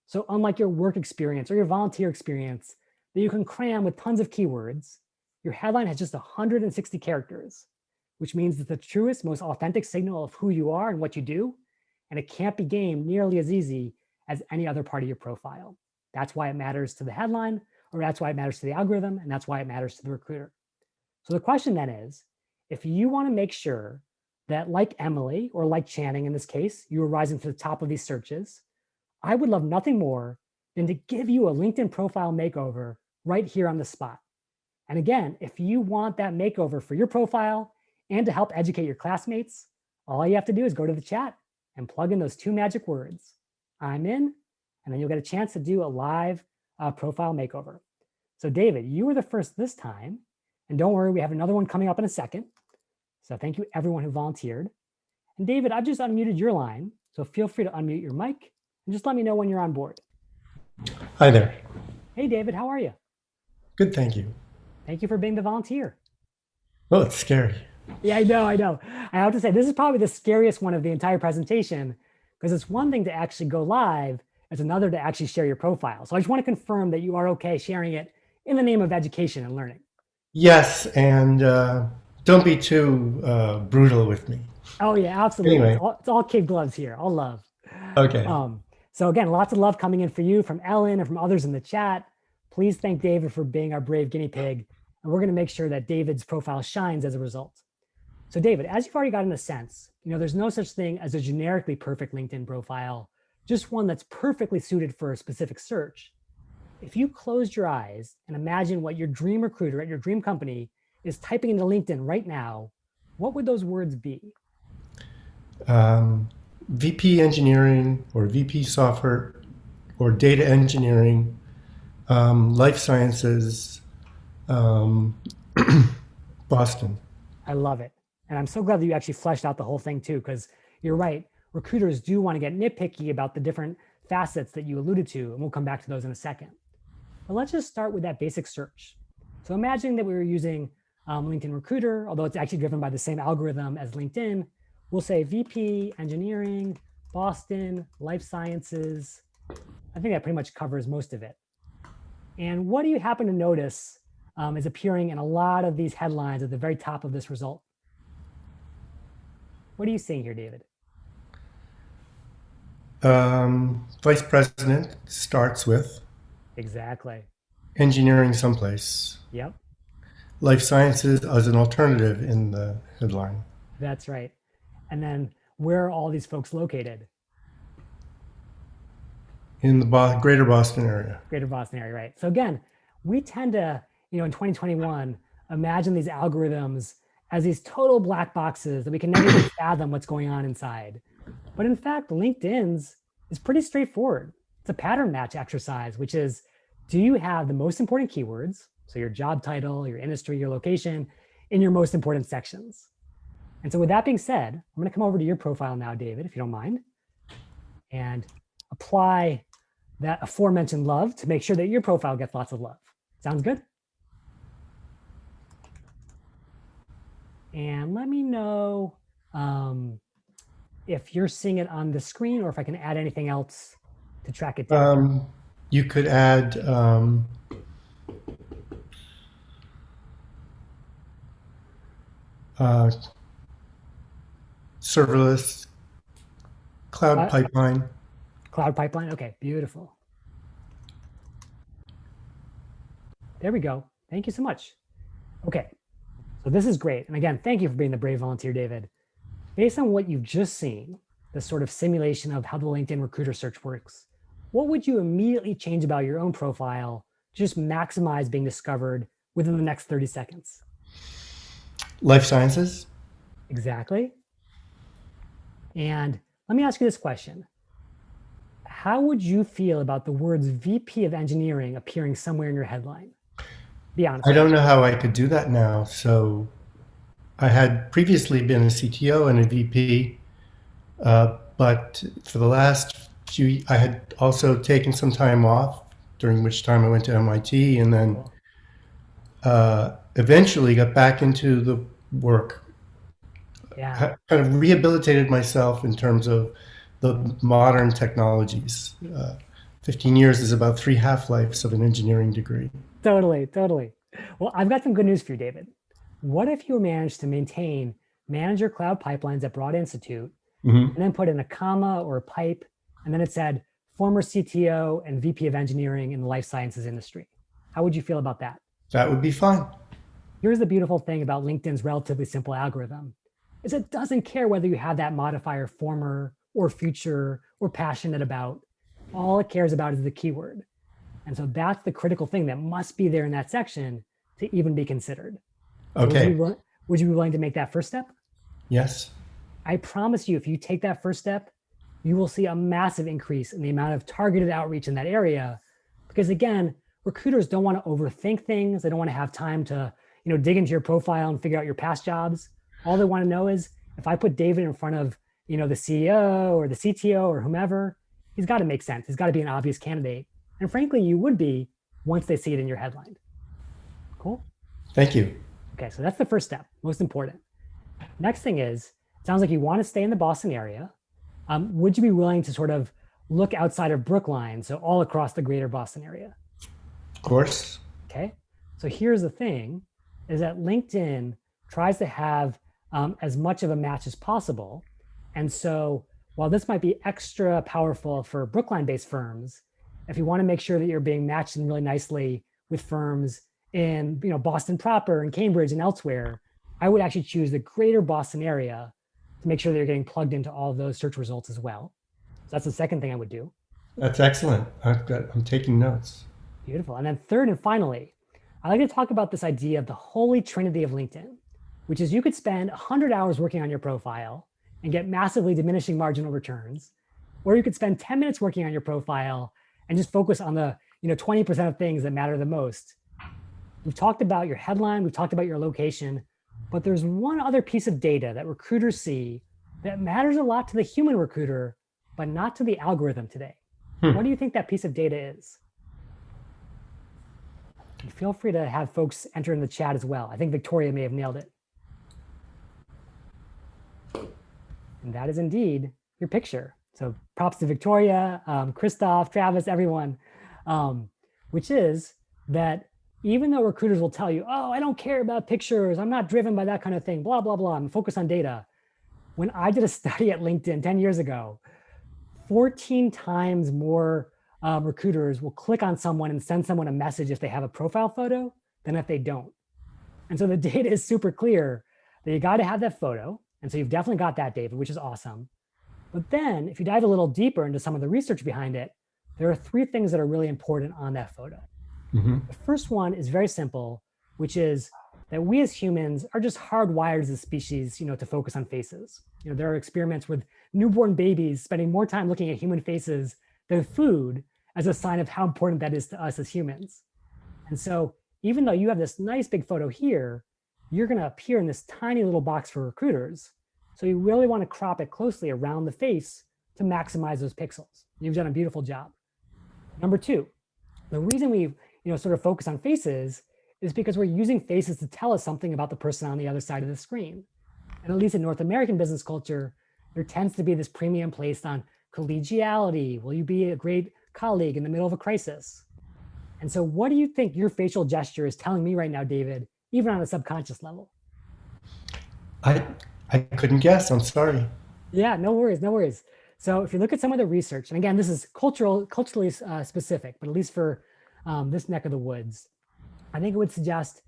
So unlike your work experience or your volunteer experience that you can cram with tons of keywords, your headline has just 160 characters, which means it's the truest, most authentic signal of who you are and what you do. And it can't be gamed nearly as easy as any other part of your profile. That's why it matters to the headline, or that's why it matters to the algorithm, and that's why it matters to the recruiter. So the question then is, if you want to make sure that, like Emily or like Channing in this case, you are rising to the top of these searches, I would love nothing more than to give you a LinkedIn profile makeover right here on the spot. And again, if you want that makeover for your profile and to help educate your classmates, all you have to do is go to the chat and plug in those 2 magic words, I'm in, and then you'll get a chance to do a live profile makeover. So David, you were the first this time, and don't worry, we have another one coming up in a second. So thank you everyone who volunteered. And David, I've just unmuted your line, so feel free to unmute your mic and just let me know when you're on board. Hi there. Hey David, how are you? Good, thank you. Thank you for being the volunteer. Well, it's scary. Yeah, I know. I have to say, this is probably the scariest one of the entire presentation, because it's one thing to actually go live, it's another to actually share your profile. So I just want to confirm that you are okay sharing it in the name of education and learning. Yes, and don't be too brutal with me. Oh yeah, absolutely. Anyway. It's all kid gloves here. All love. Okay. So again, lots of love coming in for you from Ellen and from others in the chat. Please thank David for being our brave guinea pig. And we're going to make sure that David's profile shines as a result. So David, as you've already gotten a sense, there's no such thing as a generically perfect LinkedIn profile, just one that's perfectly suited for a specific search. If you closed your eyes and imagine what your dream recruiter at your dream company is typing into LinkedIn right now, what would those words be? VP engineering or VP software or data engineering, life sciences, Boston. I love it. And I'm so glad that you actually fleshed out the whole thing too, because you're right. Recruiters do want to get nitpicky about the different facets that you alluded to, and we'll come back to those in a second. But let's just start with that basic search. So imagine that we were using LinkedIn Recruiter, although it's actually driven by the same algorithm as LinkedIn. We'll say VP, engineering, Boston, life sciences. I think that pretty much covers most of it. And what do you happen to notice is appearing in a lot of these headlines at the very top of this result? What are you seeing here, David? Vice president starts with Exactly. engineering someplace. Yep, Life sciences as an alternative in the headline. that's right. And then where are all these folks located? In the greater Boston area. Greater Boston area, right? So again, we tend to, in 2021, imagine these algorithms as these total black boxes that we can never even fathom what's going on inside. But in fact, LinkedIn's is pretty straightforward. It's a pattern match exercise, which is, do you have the most important keywords, so your job title, your industry, your location, in your most important sections? And so with that being said, I'm going to come over to your profile now, David, if you don't mind, and apply that aforementioned love to make sure that your profile gets lots of love. Sounds good? And let me know if you're seeing it on the screen or if I can add anything else to track it down. You could add serverless cloud pipeline. Cloud pipeline, okay, beautiful. There we go. Thank you so much. Okay, so this is great. And again, thank you for being the brave volunteer, David. Based on what you've just seen, this sort of simulation of how the LinkedIn recruiter search works, what would you immediately change about your own profile to just maximize being discovered within the next 30 seconds? Life sciences. Exactly. And let me ask you this question. How would you feel about the words VP of engineering appearing somewhere in your headline? Be honest. I don't know how I could do that now. So I had previously been a CTO and a VP, but for the last few, I had also taken some time off, during which time I went to MIT, and then eventually got back into the work. Yeah. Kind of rehabilitated myself in terms of the modern technologies. 15 years is about 3 half-lives of an engineering degree. Totally. Well, I've got some good news for you, David. What if you managed to maintain manager cloud pipelines at Broad Institute, and then put in a comma or a pipe, and then it said former CTO and VP of engineering in the life sciences industry? How would you feel about that? That would be fine. Here's the beautiful thing about LinkedIn's relatively simple algorithm, is it doesn't care whether you have that modifier former or future or passionate about. All it cares about is the keyword. And so that's the critical thing that must be there in that section to even be considered. Okay. Would you be willing to make that first step? Yes. I promise you, if you take that first step, you will see a massive increase in the amount of targeted outreach in that area. Because again, recruiters don't want to overthink things. They don't want to have time to, dig into your profile and figure out your past jobs. All they want to know is, if I put David in front of, the CEO or the CTO or whomever, he's got to make sense. He's got to be an obvious candidate. And frankly, you would be once they see it in your headline. Cool? Thank you. Okay, so that's the first step, most important. Next thing is, it sounds like you want to stay in the Boston area. Would you be willing to sort of look outside of Brookline, so all across the greater Boston area? Of course. Okay, so here's the thing, is that LinkedIn tries to have as much of a match as possible. And so while this might be extra powerful for Brookline-based firms, if you want to make sure that you're being matched in really nicely with firms in Boston proper and Cambridge and elsewhere, I would actually choose the greater Boston area to make sure that you're getting plugged into all of those search results as well. So that's the second thing I would do. That's excellent. I'm taking notes. Beautiful. And then third and finally, I like to talk about this idea of the holy trinity of LinkedIn, which is you could spend 100 hours working on your profile and get massively diminishing marginal returns, or you could spend 10 minutes working on your profile and just focus on the 20% of things that matter the most. We've talked about your headline, we've talked about your location, but there's one other piece of data that recruiters see that matters a lot to the human recruiter, but not to the algorithm today. What do you think that piece of data is? And feel free to have folks enter in the chat as well. I think Victoria may have nailed it. And that is indeed your picture. So props to Victoria, Christoph, Travis, everyone, which is that even though recruiters will tell you, oh, I don't care about pictures, I'm not driven by that kind of thing, blah, blah, blah, I'm focused on data. When I did a study at LinkedIn 10 years ago, 14 times more recruiters will click on someone and send someone a message if they have a profile photo than if they don't. And so the data is super clear that you got to have that photo. And so you've definitely got that, David, which is awesome. But then if you dive a little deeper into some of the research behind it, there are 3 things that are really important on that photo. Mm-hmm. The first one is very simple, which is that we as humans are just hardwired as a species, to focus on faces. There are experiments with newborn babies spending more time looking at human faces than food as a sign of how important that is to us as humans. And so even though you have this nice big photo here, you're going to appear in this tiny little box for recruiters. So you really want to crop it closely around the face to maximize those pixels. You've done a beautiful job. Number 2, the reason we sort of focus on faces is because we're using faces to tell us something about the person on the other side of the screen. And at least in North American business culture, there tends to be this premium placed on collegiality. Will you be a great colleague in the middle of a crisis? And so what do you think your facial gesture is telling me right now, David, even on a subconscious level? I couldn't guess. I'm sorry. Yeah, no worries, no worries. So if you look at some of the research, and again, this is culturally specific, but at least for this neck of the woods, I think it would suggest,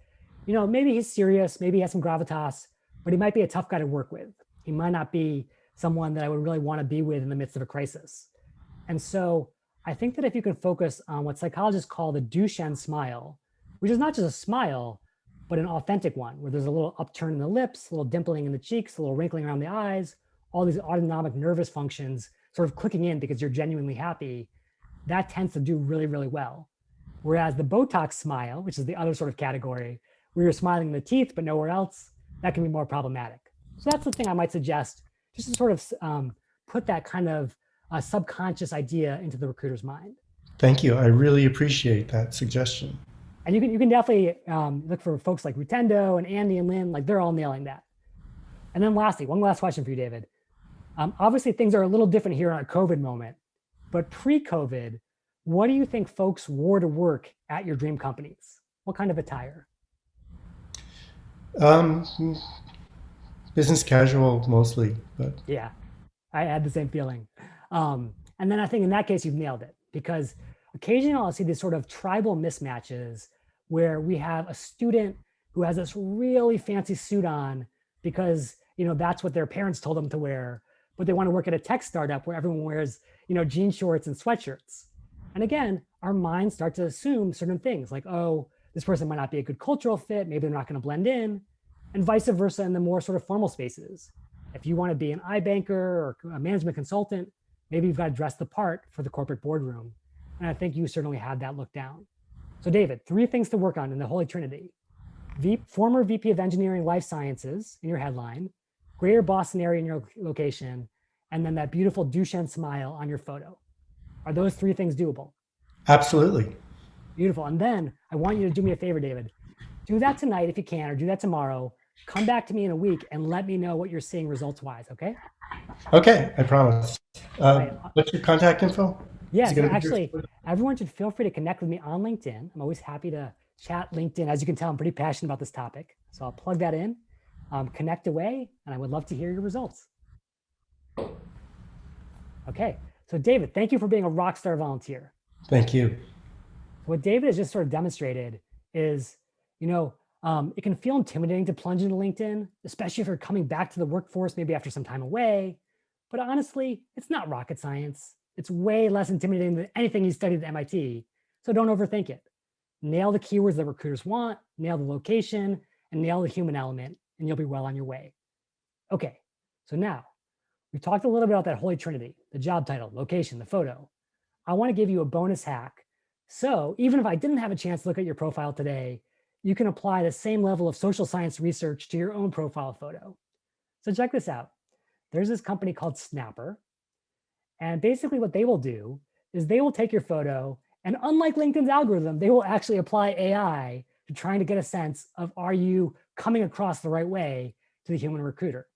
maybe he's serious, maybe he has some gravitas, but he might be a tough guy to work with. He might not be someone that I would really want to be with in the midst of a crisis. And so I think that if you can focus on what psychologists call the Duchenne smile, which is not just a smile, but an authentic one, where there's a little upturn in the lips, a little dimpling in the cheeks, a little wrinkling around the eyes, all these autonomic nervous functions sort of clicking in because you're genuinely happy, that tends to do really, really well. Whereas the Botox smile, which is the other sort of category, where you're smiling in the teeth but nowhere else, that can be more problematic. So that's the thing I might suggest, just to sort of put that kind of subconscious idea into the recruiter's mind. Thank you. I really appreciate that suggestion. And you can definitely look for folks like Rutendo and Andy and Lynn, like they're all nailing that. And then lastly, one last question for you, David. Obviously things are a little different here on a COVID moment, but pre-COVID, what do you think folks wore to work at your dream companies? What kind of attire? Business casual mostly, but Yeah, I had the same feeling. And then I think in that case, you've nailed it, because occasionally I'll see these sort of tribal mismatches where we have a student who has this really fancy suit on because, that's what their parents told them to wear, but they want to work at a tech startup where everyone wears, jean shorts and sweatshirts. And again, our minds start to assume certain things like, oh, this person might not be a good cultural fit. Maybe they're not going to blend in, and vice versa in the more sort of formal spaces. If you want to be an iBanker or a management consultant, maybe you've got to dress the part for the corporate boardroom. And I think you certainly had that look down. So David, 3 things to work on in the Holy Trinity. Former VP of Engineering Life Sciences in your headline, greater Boston area in your location, and then that beautiful Duchenne smile on your photo. Are those 3 things doable? absolutely. Beautiful. And then I want you to do me a favor, David. Do that tonight if you can, or do that tomorrow. Come back to me in a week and let me know what you're seeing results-wise, okay? Okay, I promise. Right. What's your contact info? Yes, Is it gonna be actually, your- everyone should feel free to connect with me on LinkedIn. I'm always happy to chat LinkedIn. As you can tell, I'm pretty passionate about this topic. So I'll plug that in. Connect away, and I would love to hear your results. Okay, so David, thank you for being a rock star volunteer. Thank you. What David has just sort of demonstrated is, it can feel intimidating to plunge into LinkedIn, especially if you're coming back to the workforce, maybe after some time away. But honestly, it's not rocket science. It's way less intimidating than anything you studied at MIT. So don't overthink it. Nail the keywords that recruiters want, nail the location, and nail the human element, and you'll be well on your way. Okay, so now we've talked a little bit about that holy trinity, the job title, location, the photo. I want to give you a bonus hack. So even if I didn't have a chance to look at your profile today, you can apply the same level of social science research to your own profile photo. So check this out. There's this company called Snapper. And basically what they will do is they will take your photo, and unlike LinkedIn's algorithm, they will actually apply AI to trying to get a sense of, are you coming across the right way to the human recruiter?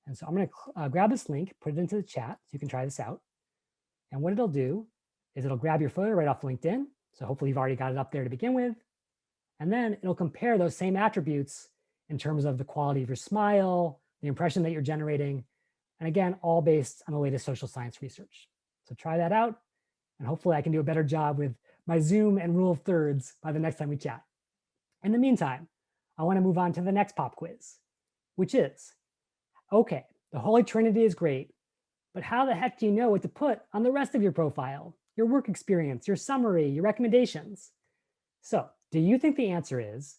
And so I'm going to grab this link, put it into the chat so you can try this out. And what it'll do is it'll grab your photo right off LinkedIn. So hopefully you've already got it up there to begin with. And then it'll compare those same attributes in terms of the quality of your smile, the impression that you're generating, and again, all based on the latest social science research. So try that out, and hopefully I can do a better job with my Zoom and rule of thirds by the next time we chat. In the meantime, I want to move on to the next pop quiz, which is, okay, the Holy Trinity is great, but how the heck do you know what to put on the rest of your profile, your work experience, your summary, your recommendations? So do you think the answer is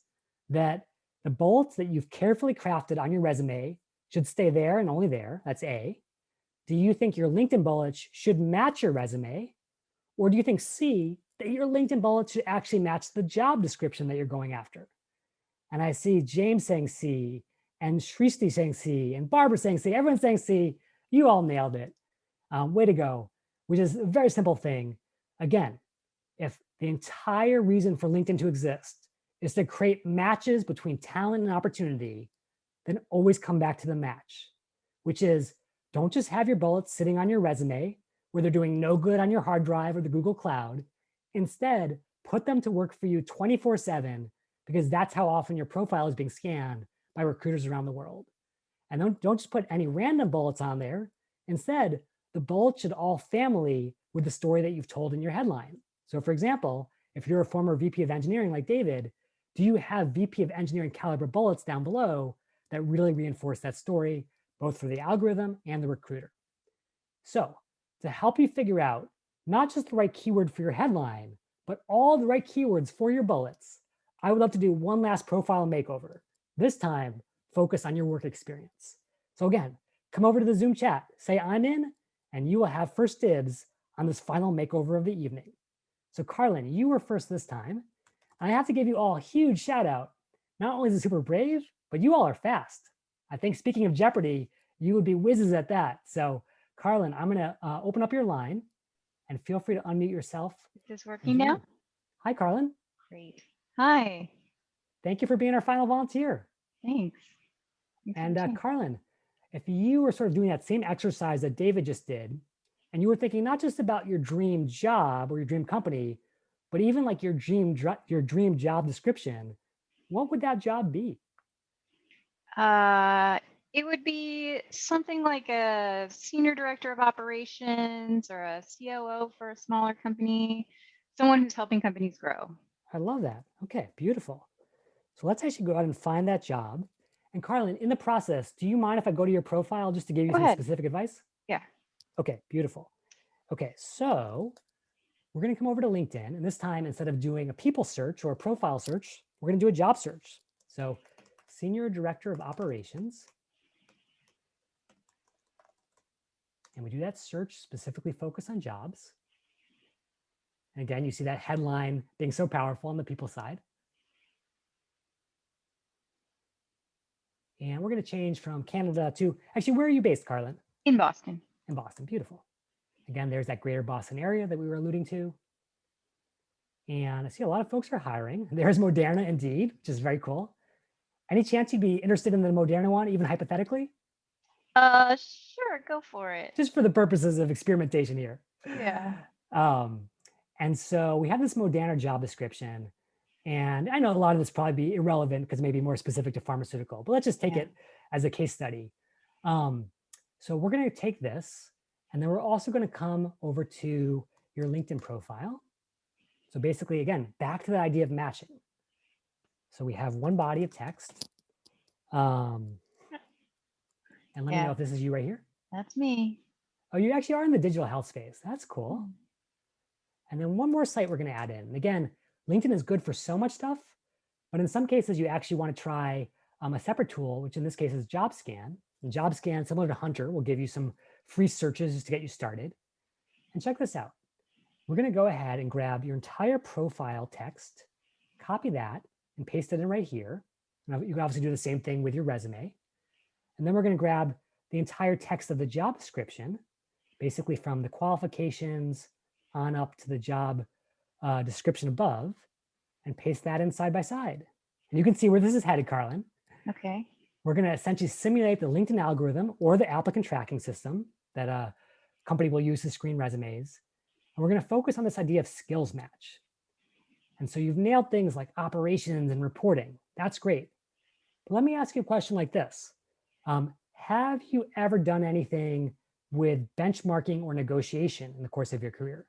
that the bullets that you've carefully crafted on your resume should stay there and only there? That's A. Do you think your LinkedIn bullets should match your resume? Or do you think C, that your LinkedIn bullets should actually match the job description that you're going after? And I see James saying C, and Shrishti saying C, and Barbara saying C, everyone's saying C. You all nailed it. Way to go, which is a very simple thing. Again, if the entire reason for LinkedIn to exist is to create matches between talent and opportunity, then always come back to the match, which is, don't just have your bullets sitting on your resume where they're doing no good on your hard drive or the Google Cloud. Instead, put them to work for you 24/7, because that's how often your profile is being scanned by recruiters around the world. And don't just put any random bullets on there. Instead, the bullets should all family with the story that you've told in your headline. So for example, if you're a former VP of engineering like David, do you have VP of engineering caliber bullets down below that really reinforce that story, both for the algorithm and the recruiter? So to help you figure out not just the right keyword for your headline, but all the right keywords for your bullets, I would love to do one last profile makeover. This time, focus on your work experience. So again, come over to the Zoom chat, say I'm in, and you will have first dibs on this final makeover of the evening. So Carlin, you were first this time. I have to give you all a huge shout out. Not only is it super brave, but you all are fast. I think speaking of Jeopardy, you would be whizzes at that. So Carlin, I'm gonna open up your line and feel free to unmute yourself. Is this working now? Hi, Carlin. Great. Hi. Thank you for being our final volunteer. Thanks. And Carlin, if you were sort of doing that same exercise that David just did, and you were thinking not just about your dream job or your dream company, but even like your dream job description, what would that job be? It would be something like a senior director of operations or a COO for a smaller company, someone who's helping companies grow. I love that. Okay, beautiful. So let's actually go out and find that job. And Carlin, in the process, do you mind if I go to your profile just to give you some specific advice? Yeah. Okay, beautiful. Okay, so we're going to come over to LinkedIn, and this time, instead of doing a people search or a profile search, we're going to do a job search. So Senior Director of Operations. And we do that search specifically focused on jobs. And again, you see that headline being so powerful on the people side. And we're going to change from Canada to, actually, where are you based, Carlin? In Boston. In Boston, beautiful. Again, there's that greater Boston area that we were alluding to. And I see a lot of folks are hiring. There's Moderna indeed, which is very cool. Any chance you'd be interested in the Moderna one, even hypothetically? Sure, go for it. Just for the purposes of experimentation here. Yeah. And so we have this Moderna job description. And I know a lot of this probably be irrelevant because maybe more specific to pharmaceutical, but let's just take Yeah. it as a case study. So we're going to take this, and then we're also going to come over to your LinkedIn profile. So basically, again, back to the idea of matching. So we have one body of text. And let me Yeah. know if this is you right here. That's me. Oh, you actually are in the digital health space. That's cool. And then one more site we're going to add in. And again, LinkedIn is good for so much stuff, but in some cases you actually want to try a separate tool, which in this case is JobScan. And JobScan, similar to Hunter, will give you some free searches just to get you started. And check this out. We're going to go ahead and grab your entire profile text, copy that, and paste it in right here. And you can obviously do the same thing with your resume. And then we're going to grab the entire text of the job description, basically from the qualifications on up to the job description above, and paste that in side by side. And you can see where this is headed, Carlin. Okay. We're going to essentially simulate the LinkedIn algorithm or the applicant tracking system that a company will use to screen resumes. And we're going to focus on this idea of skills match. And so you've nailed things like operations and reporting. That's great. But let me ask you a question like this. Have you ever done anything with benchmarking or negotiation in the course of your career?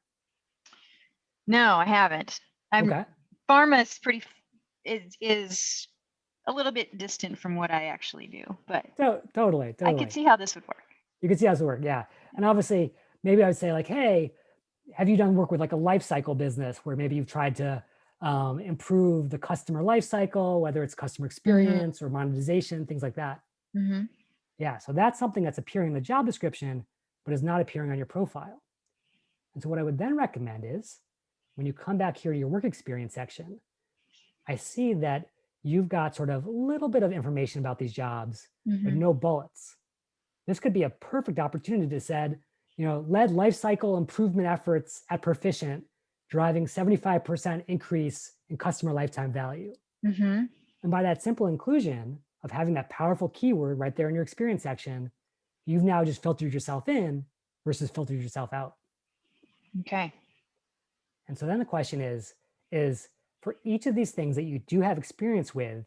No, I haven't. Okay. Pharma is a little bit distant from what I actually do, but Totally. I could see how this would work. You can see how this would work, yeah. And obviously, maybe I would say like, hey, have you done work with like a life cycle business where maybe you've tried to improve the customer life cycle, whether it's customer experience or monetization, things like that. Mm-hmm. Yeah, so that's something that's appearing in the job description, but is not appearing on your profile. And so what I would then recommend is when you come back here to your work experience section, I see that you've got sort of a little bit of information about these jobs, but no bullets. This could be a perfect opportunity to said, led life cycle improvement efforts at Perficient, driving 75% increase in customer lifetime value. Mm-hmm. And by that simple inclusion of having that powerful keyword right there in your experience section, you've now just filtered yourself in versus filtered yourself out. Okay. And so then the question is for each of these things that you do have experience with,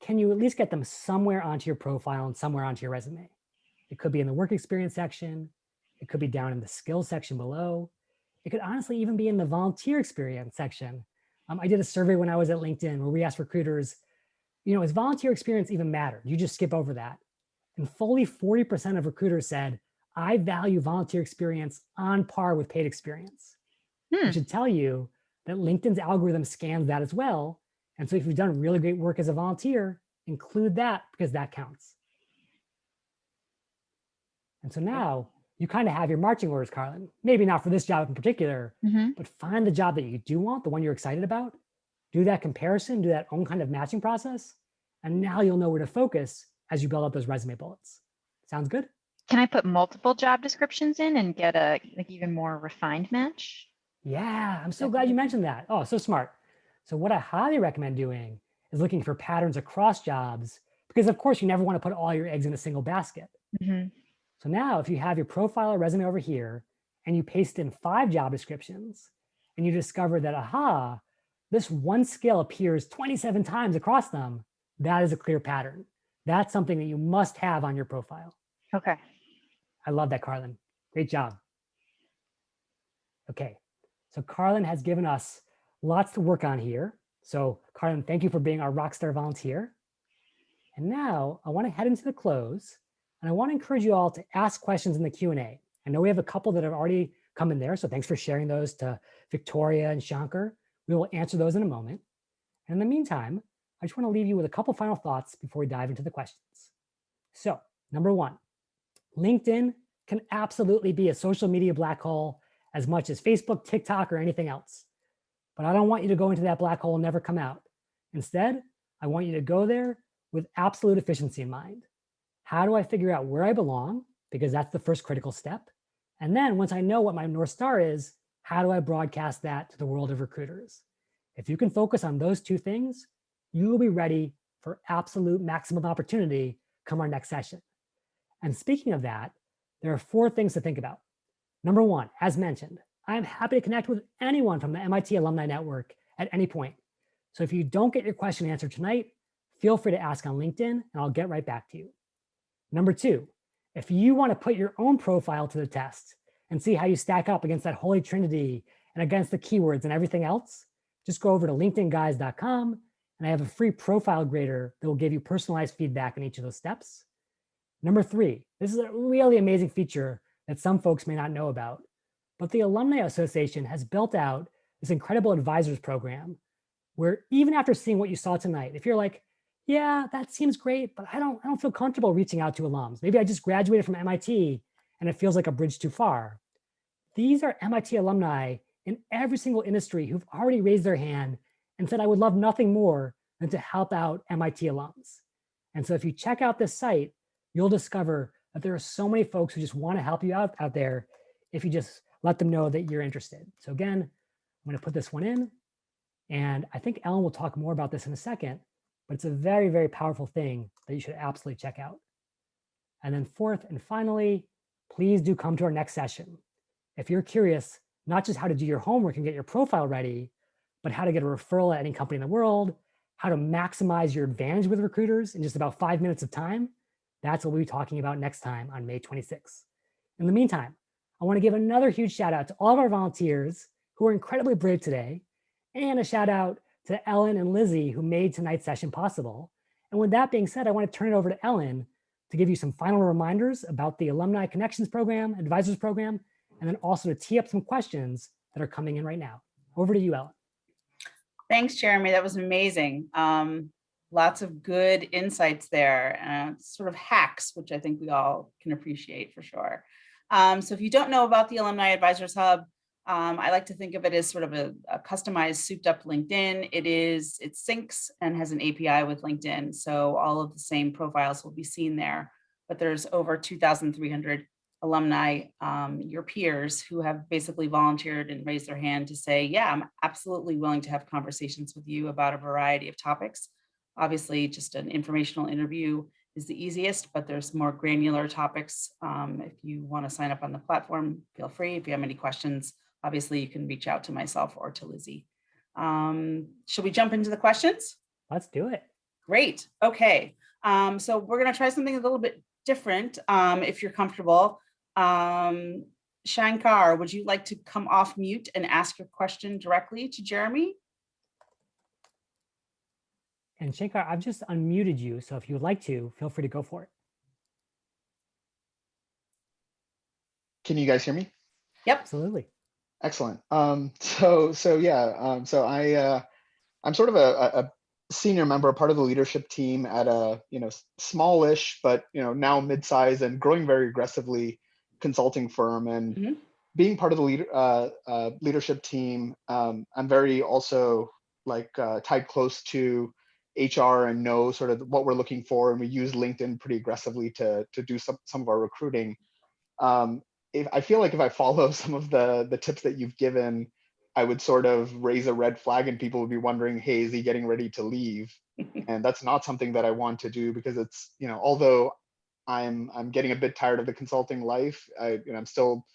can you at least get them somewhere onto your profile and somewhere onto your resume? It could be in the work experience section. It could be down in the skills section below. It could honestly even be in the volunteer experience section. I did a survey when I was at LinkedIn where we asked recruiters, is volunteer experience even matter? You just skip over that. And fully 40% of recruiters said, I value volunteer experience on par with paid experience. Which should tell you that LinkedIn's algorithm scans that as well. And so if you've done really great work as a volunteer, include that because that counts. And so now you kind of have your marching orders, Carlin. Maybe not for this job in particular, but find the job that you do want, the one you're excited about, do that comparison, do that own kind of matching process. And now you'll know where to focus as you build up those resume bullets. Sounds good? Can I put multiple job descriptions in and get a even more refined match? Yeah, I'm so glad you mentioned that. Oh, so smart. So what I highly recommend doing is looking for patterns across jobs, because of course you never want to put all your eggs in a single basket. So now if you have your profile or resume over here and you paste in 5 job descriptions and you discover that, aha, this one skill appears 27 times across them, that is a clear pattern. That's something that you must have on your profile. Okay. I love that, Carlin. Great job. Okay, so Carlin has given us lots to work on here. So Carlin, thank you for being our rockstar volunteer. And now I want to head into the close, and I want to encourage you all to ask questions in the Q&A. I know we have a couple that have already come in there, so thanks for sharing those to Victoria and Shankar. We will answer those in a moment. And in the meantime, I just want to leave you with a couple final thoughts before we dive into the questions. So number 1, LinkedIn can absolutely be a social media black hole as much as Facebook, TikTok, or anything else. But I don't want you to go into that black hole and never come out. Instead, I want you to go there with absolute efficiency in mind. How do I figure out where I belong? Because that's the first critical step. And then once I know what my North Star is, how do I broadcast that to the world of recruiters? If you can focus on those 2 things, you will be ready for absolute maximum opportunity come our next session. And speaking of that, there are 4 things to think about. Number 1, as mentioned, I'm happy to connect with anyone from the MIT Alumni Network at any point. So if you don't get your question answered tonight, feel free to ask on LinkedIn and I'll get right back to you. Number two, if you want to put your own profile to the test and see how you stack up against that holy trinity and against the keywords and everything else, just go over to linkedinguys.com and I have a free profile grader that will give you personalized feedback in each of those steps. Number three, this is a really amazing feature that some folks may not know about, but the Alumni Association has built out this incredible advisors program where even after seeing what you saw tonight, if you're like, yeah, that seems great, but I don't feel comfortable reaching out to alums. Maybe I just graduated from MIT and it feels like a bridge too far. These are MIT alumni in every single industry who've already raised their hand and said, I would love nothing more than to help out MIT alums. And so if you check out this site, you'll discover that there are so many folks who just want to help you out there if you just let them know that you're interested. So again, I'm going to put this one in. And I think Ellen will talk more about this in a second, but it's a very, very powerful thing that you should absolutely check out. And then fourth and finally, please do come to our next session. If you're curious, not just how to do your homework and get your profile ready, but how to get a referral at any company in the world, how to maximize your advantage with recruiters in just about 5 minutes of time, that's what we'll be talking about next time on May 26th. In the meantime, I want to give another huge shout out to all of our volunteers who are incredibly brave today, and a shout out to Ellen and Lizzie who made tonight's session possible. And with that being said, I want to turn it over to Ellen to give you some final reminders about the Alumni Connections Program, Advisors Program, and then also to tee up some questions that are coming in right now. Over to you, Ellen. Thanks, Jeremy. That was amazing. Lots of good insights there, sort of hacks, which I think we all can appreciate for sure. So if you don't know about the Alumni Advisors Hub, I like to think of it as sort of a customized, souped up LinkedIn. It syncs and has an API with LinkedIn. So all of the same profiles will be seen there, but there's over 2,300 alumni, your peers, who have basically volunteered and raised their hand to say, yeah, I'm absolutely willing to have conversations with you about a variety of topics. Obviously, just an informational interview is the easiest, but there's more granular topics. If you want to sign up on the platform, feel free. If you have any questions, obviously you can reach out to myself or to Lizzie. Should we jump into the questions? Let's do it. Great. Okay. So we're going to try something a little bit different, if you're comfortable. Shankar, would you like to come off mute and ask your question directly to Jeremy? And Shankar, I've just unmuted you, so if you would like to, feel free to go for it. Can you guys hear me? Yep. Absolutely. Excellent. I'm sort of a senior member, part of the leadership team at a smallish but now mid-size and growing very aggressively consulting firm. And being part of the leadership team, I'm very also tied close to HR and know sort of what we're looking for, and we use LinkedIn pretty aggressively to do some of our recruiting. I feel like if I follow some of the tips that you've given, I would sort of raise a red flag and people would be wondering, hey, is he getting ready to leave? And that's not something that I want to do, because it's, although I'm getting a bit tired of the consulting life, I'm still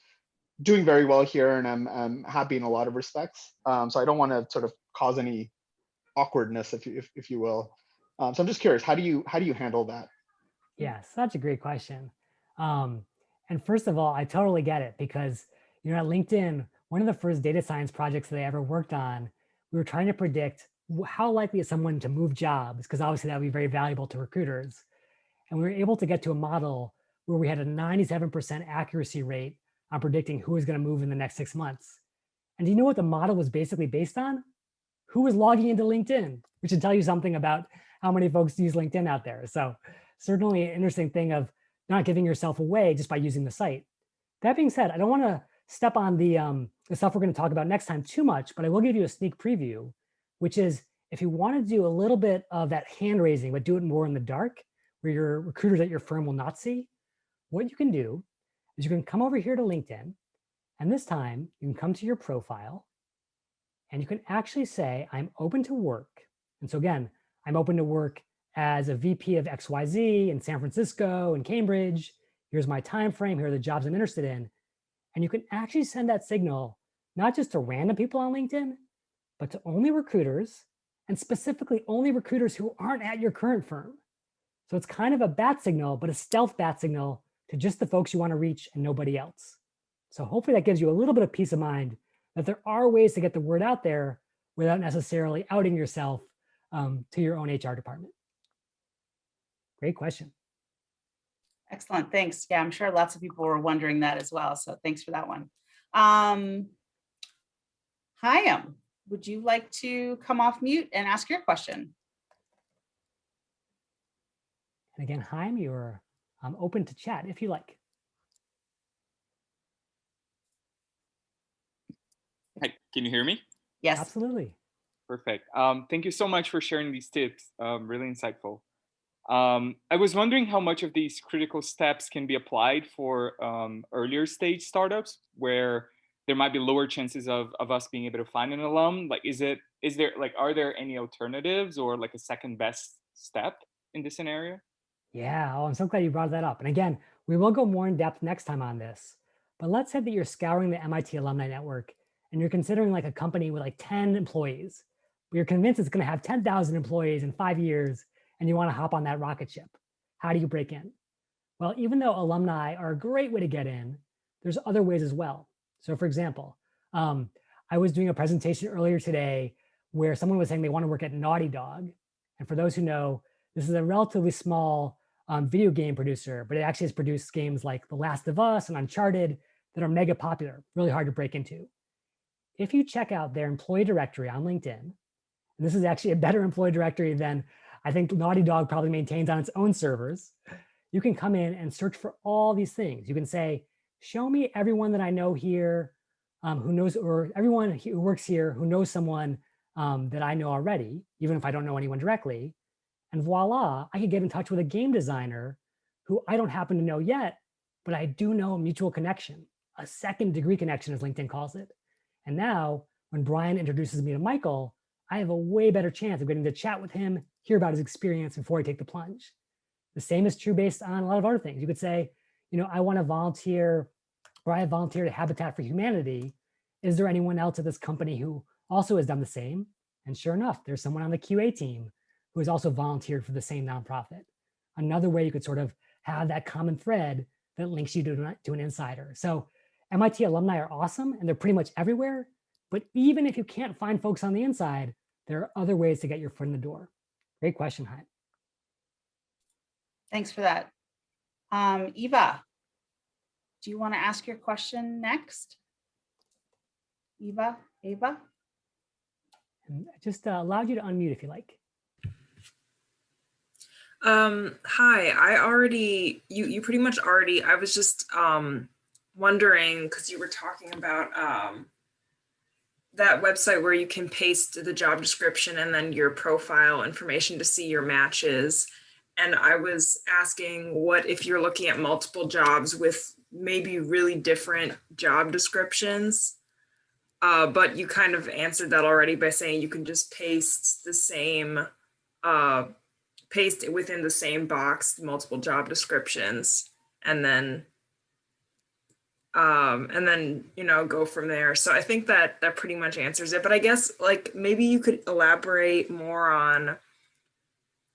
doing very well here, and I'm happy in a lot of respects. So I don't want to sort of cause any awkwardness, if you will. So I'm just curious, how do you handle that? Yeah, such a great question. And first of all, I totally get it, because at LinkedIn, one of the first data science projects that I ever worked on, we were trying to predict how likely is someone to move jobs, because obviously that would be very valuable to recruiters. And we were able to get to a model where we had a 97% accuracy rate on predicting who was going to move in the next 6 months. And do you know what the model was basically based on? Who was logging into LinkedIn, which should tell you something about how many folks use LinkedIn out there. So certainly an interesting thing of not giving yourself away just by using the site. That being said, I don't want to step on the stuff we're going to talk about next time too much, but I will give you a sneak preview, which is if you want to do a little bit of that hand raising, but do it more in the dark, where your recruiters at your firm will not see, what you can do is you can come over here to LinkedIn, and this time you can come to your profile, and you can actually say, I'm open to work. And so again, I'm open to work as a VP of XYZ in San Francisco and Cambridge. Here's my time frame. Here are the jobs I'm interested in. And you can actually send that signal, not just to random people on LinkedIn, but to only recruiters and specifically only recruiters who aren't at your current firm. So it's kind of a bat signal, but a stealth bat signal to just the folks you want to reach and nobody else. So hopefully that gives you a little bit of peace of mind that there are ways to get the word out there without necessarily outing yourself to your own HR department. Great question. Excellent, thanks. Yeah, I'm sure lots of people were wondering that as well, so thanks for that one. Chaim, would you like to come off mute and ask your question? And again, Chaim, you're open to chat if you like. Hi, can you hear me? Yes. Absolutely. Perfect. Thank you so much for sharing these tips. Really insightful. I was wondering how much of these critical steps can be applied for earlier stage startups where there might be lower chances of us being able to find an alum. Like, are there any alternatives or like a second best step in this scenario? Yeah, I'm so glad you brought that up. And again, we will go more in depth next time on this. But let's say that you're scouring the MIT Alumni Network and you're considering like a company with like 10 employees, but you're convinced it's going to have 10,000 employees in 5 years, and you want to hop on that rocket ship. How do you break in? Well, even though alumni are a great way to get in, there's other ways as well. So for example, I was doing a presentation earlier today where someone was saying they want to work at Naughty Dog. And for those who know, this is a relatively small video game producer, but it actually has produced games like The Last of Us and Uncharted that are mega popular, really hard to break into. If you check out their employee directory on LinkedIn, and this is actually a better employee directory than I think Naughty Dog probably maintains on its own servers, you can come in and search for all these things. You can say, show me everyone that I know here who knows, or everyone who works here who knows someone that I know already, even if I don't know anyone directly. And voila, I could get in touch with a game designer who I don't happen to know yet, but I do know a mutual connection, a second degree connection as LinkedIn calls it. And now when Brian introduces me to Michael, I have a way better chance of getting to chat with him, hear about his experience before I take the plunge. The same is true based on a lot of other things. You could say, I want to volunteer, or I have volunteered at Habitat for Humanity. Is there anyone else at this company who also has done the same? And sure enough, there's someone on the QA team who has also volunteered for the same nonprofit. Another way you could sort of have that common thread that links you to an insider. So MIT alumni are awesome and they're pretty much everywhere. But even if you can't find folks on the inside, there are other ways to get your foot in the door. Great question, Chaim. Thanks for that. Eva, do you want to ask your question next? Eva? And I just allowed you to unmute if you like. Hi, you pretty much already, I was just wondering, because you were talking about that website where you can paste the job description and then your profile information to see your matches. And I was asking, what if you're looking at multiple jobs with maybe really different job descriptions? But you kind of answered that already by saying you can just paste the same, paste it within the same box, multiple job descriptions, and then go from there. So I think that pretty much answers it. But I guess like maybe you could elaborate more on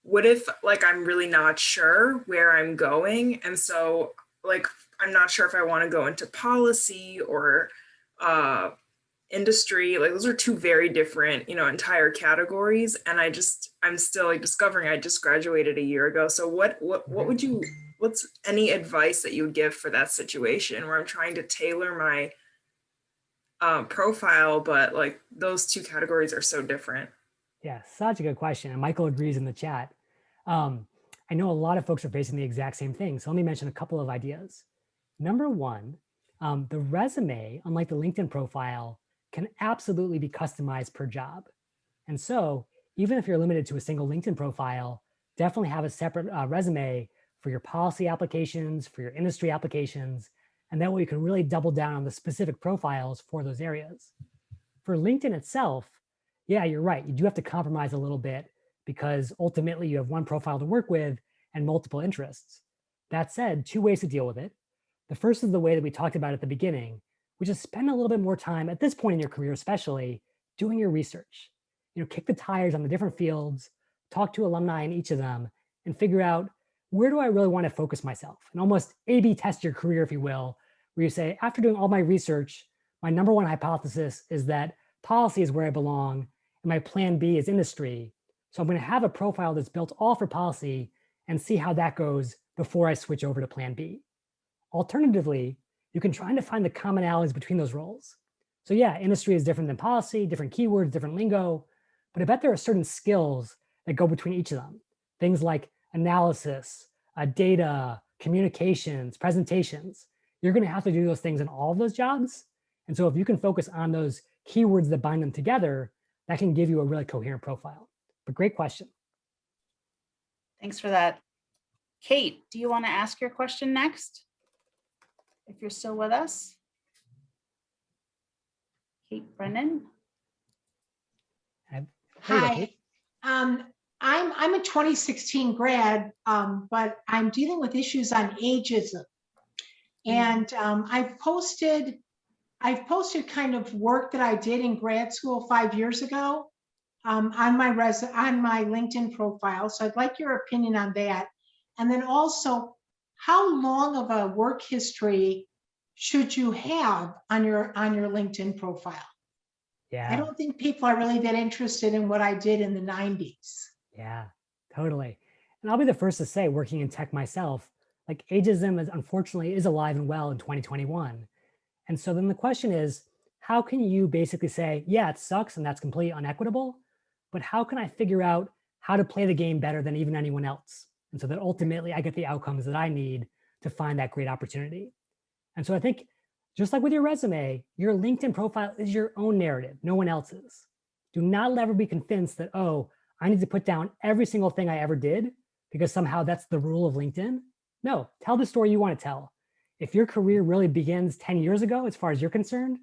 what if like I'm really not sure where I'm going, and so like I'm not sure if I want to go into policy or industry. Like those are two very different, entire categories. And I'm still like discovering. I just graduated a year ago. So what's any advice that you would give for that situation where I'm trying to tailor my profile, but like those two categories are so different? Yeah, such a good question. And Michael agrees in the chat. I know a lot of folks are facing the exact same thing. So let me mention a couple of ideas. Number one, the resume, unlike the LinkedIn profile, can absolutely be customized per job. And so even if you're limited to a single LinkedIn profile, definitely have a separate resume for your policy applications, for your industry applications, and that way you can really double down on the specific profiles for those areas. For LinkedIn itself, yeah, you're right. You do have to compromise a little bit because ultimately you have one profile to work with and multiple interests. That said, two ways to deal with it. The first is the way that we talked about at the beginning, which is spend a little bit more time at this point in your career, especially doing your research. kick the tires on the different fields, talk to alumni in each of them, and figure out, where do I really want to focus myself? And almost A/B test your career, if you will, where you say, after doing all my research, my number one hypothesis is that policy is where I belong, and my plan B is industry. So I'm going to have a profile that's built all for policy and see how that goes before I switch over to plan B. Alternatively, you can try to find the commonalities between those roles. So yeah, industry is different than policy, different keywords, different lingo, but I bet there are certain skills that go between each of them. Things like analysis, data, communications, presentations. You're going to have to do those things in all of those jobs. And so if you can focus on those keywords that bind them together, that can give you a really coherent profile. But great question. Thanks for that. Kate, do you want to ask your question next? If you're still with us. Kate Brennan. Hi. I'm a 2016 grad, but I'm dealing with issues on ageism. And I've posted kind of work that I did in grad school 5 years ago on my LinkedIn profile. So I'd like your opinion on that. And then also, how long of a work history should you have on your LinkedIn profile? Yeah. I don't think people are really that interested in what I did in the 90s. Yeah, totally. And I'll be the first to say, working in tech myself, like ageism is unfortunately is alive and well in 2021. And so then the question is, how can you basically say, yeah, it sucks and that's completely unequitable, but how can I figure out how to play the game better than even anyone else? And so that ultimately I get the outcomes that I need to find that great opportunity. And so I think, just like with your resume, your LinkedIn profile is your own narrative, no one else's. Do not ever be convinced that, oh, I need to put down every single thing I ever did because somehow that's the rule of LinkedIn. No, tell the story you want to tell. If your career really begins 10 years ago, as far as you're concerned,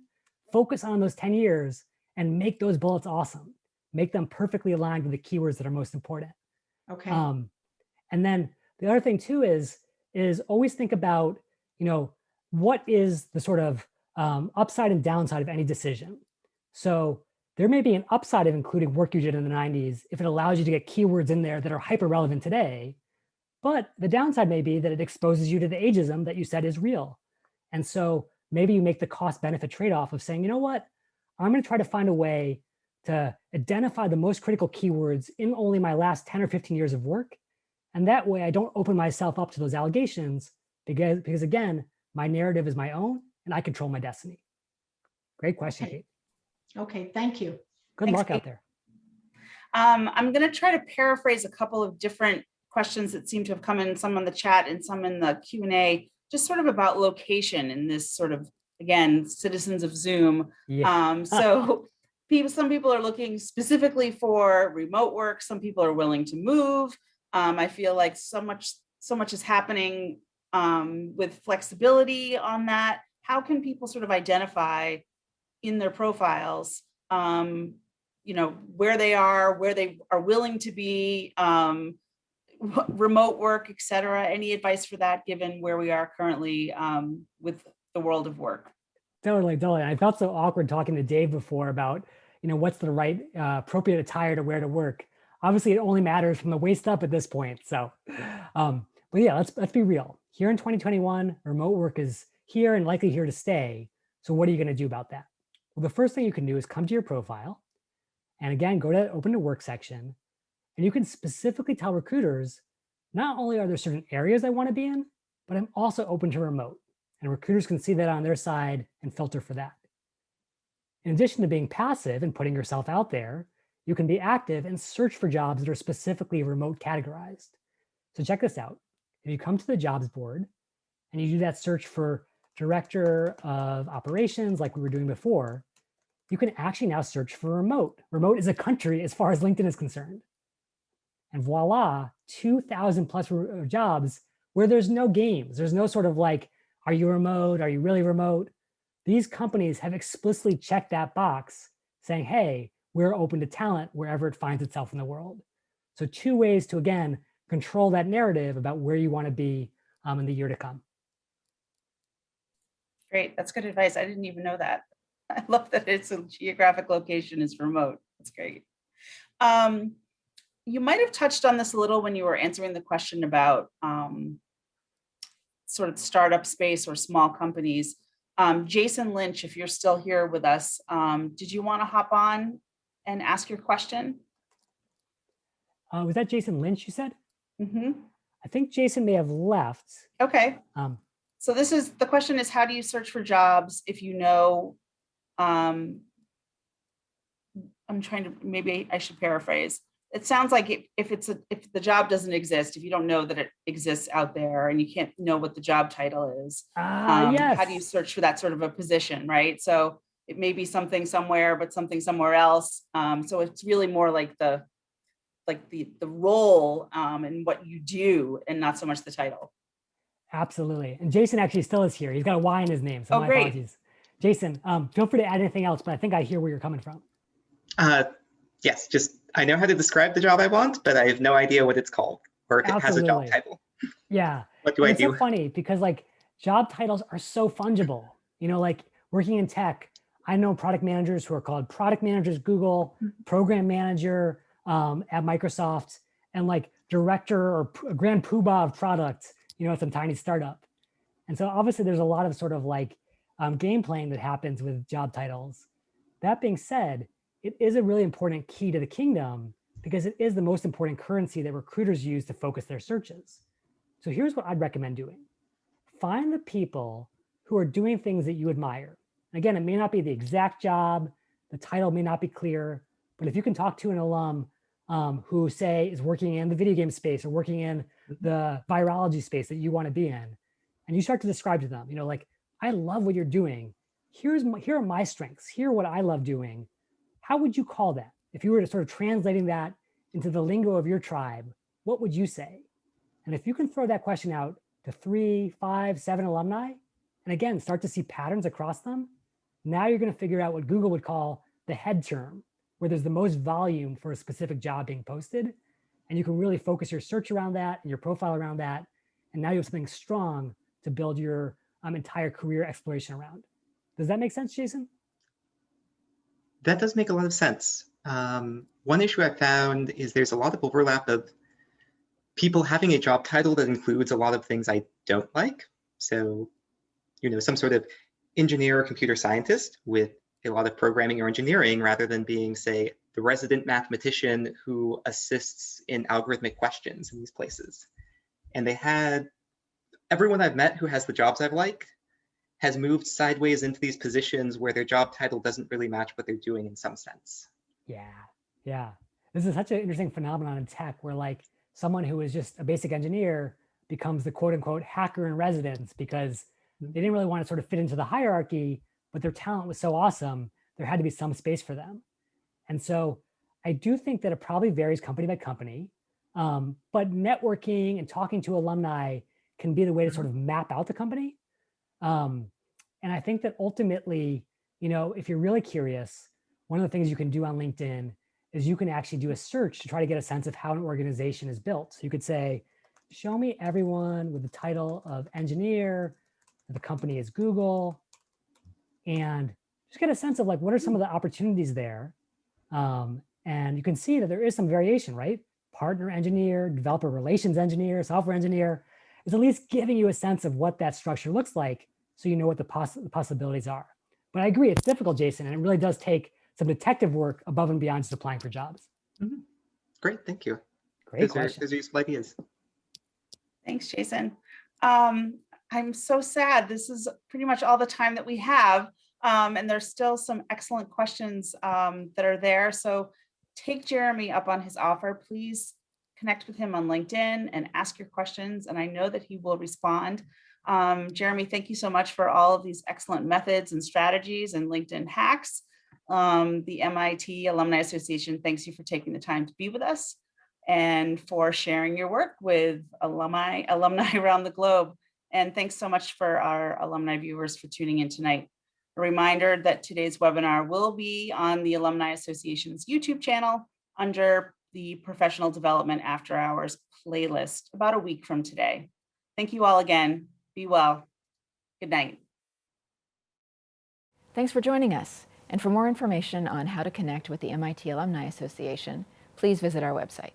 focus on those 10 years and make those bullets awesome. Make them perfectly aligned with the keywords that are most important. Okay. And then the other thing too is always think about, what is the sort of upside and downside of any decision. So there may be an upside of including work you did in the 90s if it allows you to get keywords in there that are hyper relevant today. But the downside may be that it exposes you to the ageism that you said is real. And so maybe you make the cost benefit trade-off of saying, you know what, I'm going to try to find a way to identify the most critical keywords in only my last 10 or 15 years of work. And that way I don't open myself up to those allegations because again, my narrative is my own and I control my destiny. Great question, Okay. Kate. Okay, thank you. Good Thanks, luck Kate. out there. I'm going to try to paraphrase a couple of different questions that seem to have come in, some in the chat and some in the Q&A, just sort of about location in this sort of, again, citizens of Zoom. Yeah. So some people are looking specifically for remote work. Some people are willing to move. I feel like so much is happening with flexibility on that. How can people sort of identify in their profiles, where they are willing to be, remote work, et cetera? Any advice for that, given where we are currently with the world of work? Totally. I felt so awkward talking to Dave before about, what's the right appropriate attire to wear to work. Obviously, it only matters from the waist up at this point. So, but yeah, let's be real. Here in 2021, remote work is here and likely here to stay. So what are you going to do about that? Well, the first thing you can do is come to your profile and again, go to open to work section, and you can specifically tell recruiters, not only are there certain areas I want to be in, but I'm also open to remote, and recruiters can see that on their side and filter for that. In addition to being passive and putting yourself out there, you can be active and search for jobs that are specifically remote categorized. So check this out. If you come to the jobs board and you do that search for director of operations like we were doing before, you can actually now search for remote. Remote is a country as far as LinkedIn is concerned. And voila, 2,000 plus jobs where there's no games. There's no sort of like, are you remote? Are you really remote? These companies have explicitly checked that box saying, hey, we're open to talent wherever it finds itself in the world. So 2 ways to, again, control that narrative about where you want to be in the year to come. Great, that's good advice. I didn't even know that. I love that it's a geographic location is remote. That's great. You might have touched on this a little when you were answering the question about sort of startup space or small companies. Jason Lynch, if you're still here with us, did you want to hop on and ask your question? Was that Jason Lynch you said? Mm-hmm. I think Jason may have left. Okay. Um, So the question is, how do you search for jobs if you know, I'm trying to, maybe I should paraphrase. It sounds like if the job doesn't exist, if you don't know that it exists out there and you can't know what the job title is, yes. how do you search for that sort of a position, right? So it may be something somewhere, but something somewhere else. So it's really more like the role and what you do, and not so much the title. Absolutely. And Jason actually still is here. He's got a Y in his name, so my great. apologies. Jason, feel free to add anything else, but I think I hear where you're coming from. Yes, just I know how to describe the job I want, but I have no idea what it's called or if it has a job title. Yeah. What do I do? It's so funny because like job titles are so fungible. You know, like working in tech, I know product managers who are called product managers, Google, program manager at Microsoft, and like director or a grand poobah of product, you know, at some tiny startup. And so obviously there's a lot of sort of like game playing that happens with job titles. That being said, it is a really important key to the kingdom because it is the most important currency that recruiters use to focus their searches. So here's what I'd recommend doing. Find the people who are doing things that you admire. Again, it may not be the exact job, the title may not be clear, but if you can talk to an alum who say is working in the video game space or working in the virology space that you want to be in, and you start to describe to them, you know, like, I love what you're doing. Here are my strengths. Here are what I love doing. How would you call that? If you were to sort of translating that into the lingo of your tribe, what would you say? And if you can throw that question out to 3, 5, 7 alumni, and again, start to see patterns across them, now you're going to figure out what Google would call the head term, where there's the most volume for a specific job being posted. And you can really focus your search around that and your profile around that. And now you have something strong to build your entire career exploration around. Does that make sense, Jason? That does make a lot of sense. One issue I found is there's a lot of overlap of people having a job title that includes a lot of things I don't like. So, you know, some sort of engineer or computer scientist with a lot of programming or engineering rather than being, say, the resident mathematician who assists in algorithmic questions in these places. And they had, everyone I've met who has the jobs I've liked has moved sideways into these positions where their job title doesn't really match what they're doing in some sense. Yeah. This is such an interesting phenomenon in tech where like someone who is just a basic engineer becomes the quote unquote hacker in residence because they didn't really want to sort of fit into the hierarchy, but their talent was so awesome, there had to be some space for them. And so I do think that it probably varies company by company, but networking and talking to alumni can be the way to sort of map out the company. And I think that ultimately, you know, if you're really curious, one of the things you can do on LinkedIn is you can actually do a search to try to get a sense of how an organization is built. So you could say, show me everyone with the title of engineer, the company is Google, and just get a sense of like, what are some of the opportunities there? And you can see that there is some variation, right? Partner engineer, developer relations engineer, software engineer, is at least giving you a sense of what that structure looks like so you know what the possibilities are. But I agree, it's difficult, Jason, and it really does take some detective work above and beyond just applying for jobs. Mm-hmm. Great, thank you. Great question. Those are useful ideas. Thanks, Jason. I'm so sad. This is pretty much all the time that we have. And there's still some excellent questions that are there. So take Jeremy up on his offer. Please connect with him on LinkedIn and ask your questions. And I know that he will respond. Jeremy, thank you so much for all of these excellent methods and strategies and LinkedIn hacks. The MIT Alumni Association thanks you for taking the time to be with us and for sharing your work with alumni around the globe. And thanks so much for our alumni viewers for tuning in tonight. A reminder that today's webinar will be on the Alumni Association's YouTube channel under the Professional Development After Hours playlist about a week from today. Thank you all again. Be well. Good night. Thanks for joining us. And for more information on how to connect with the MIT Alumni Association, please visit our website.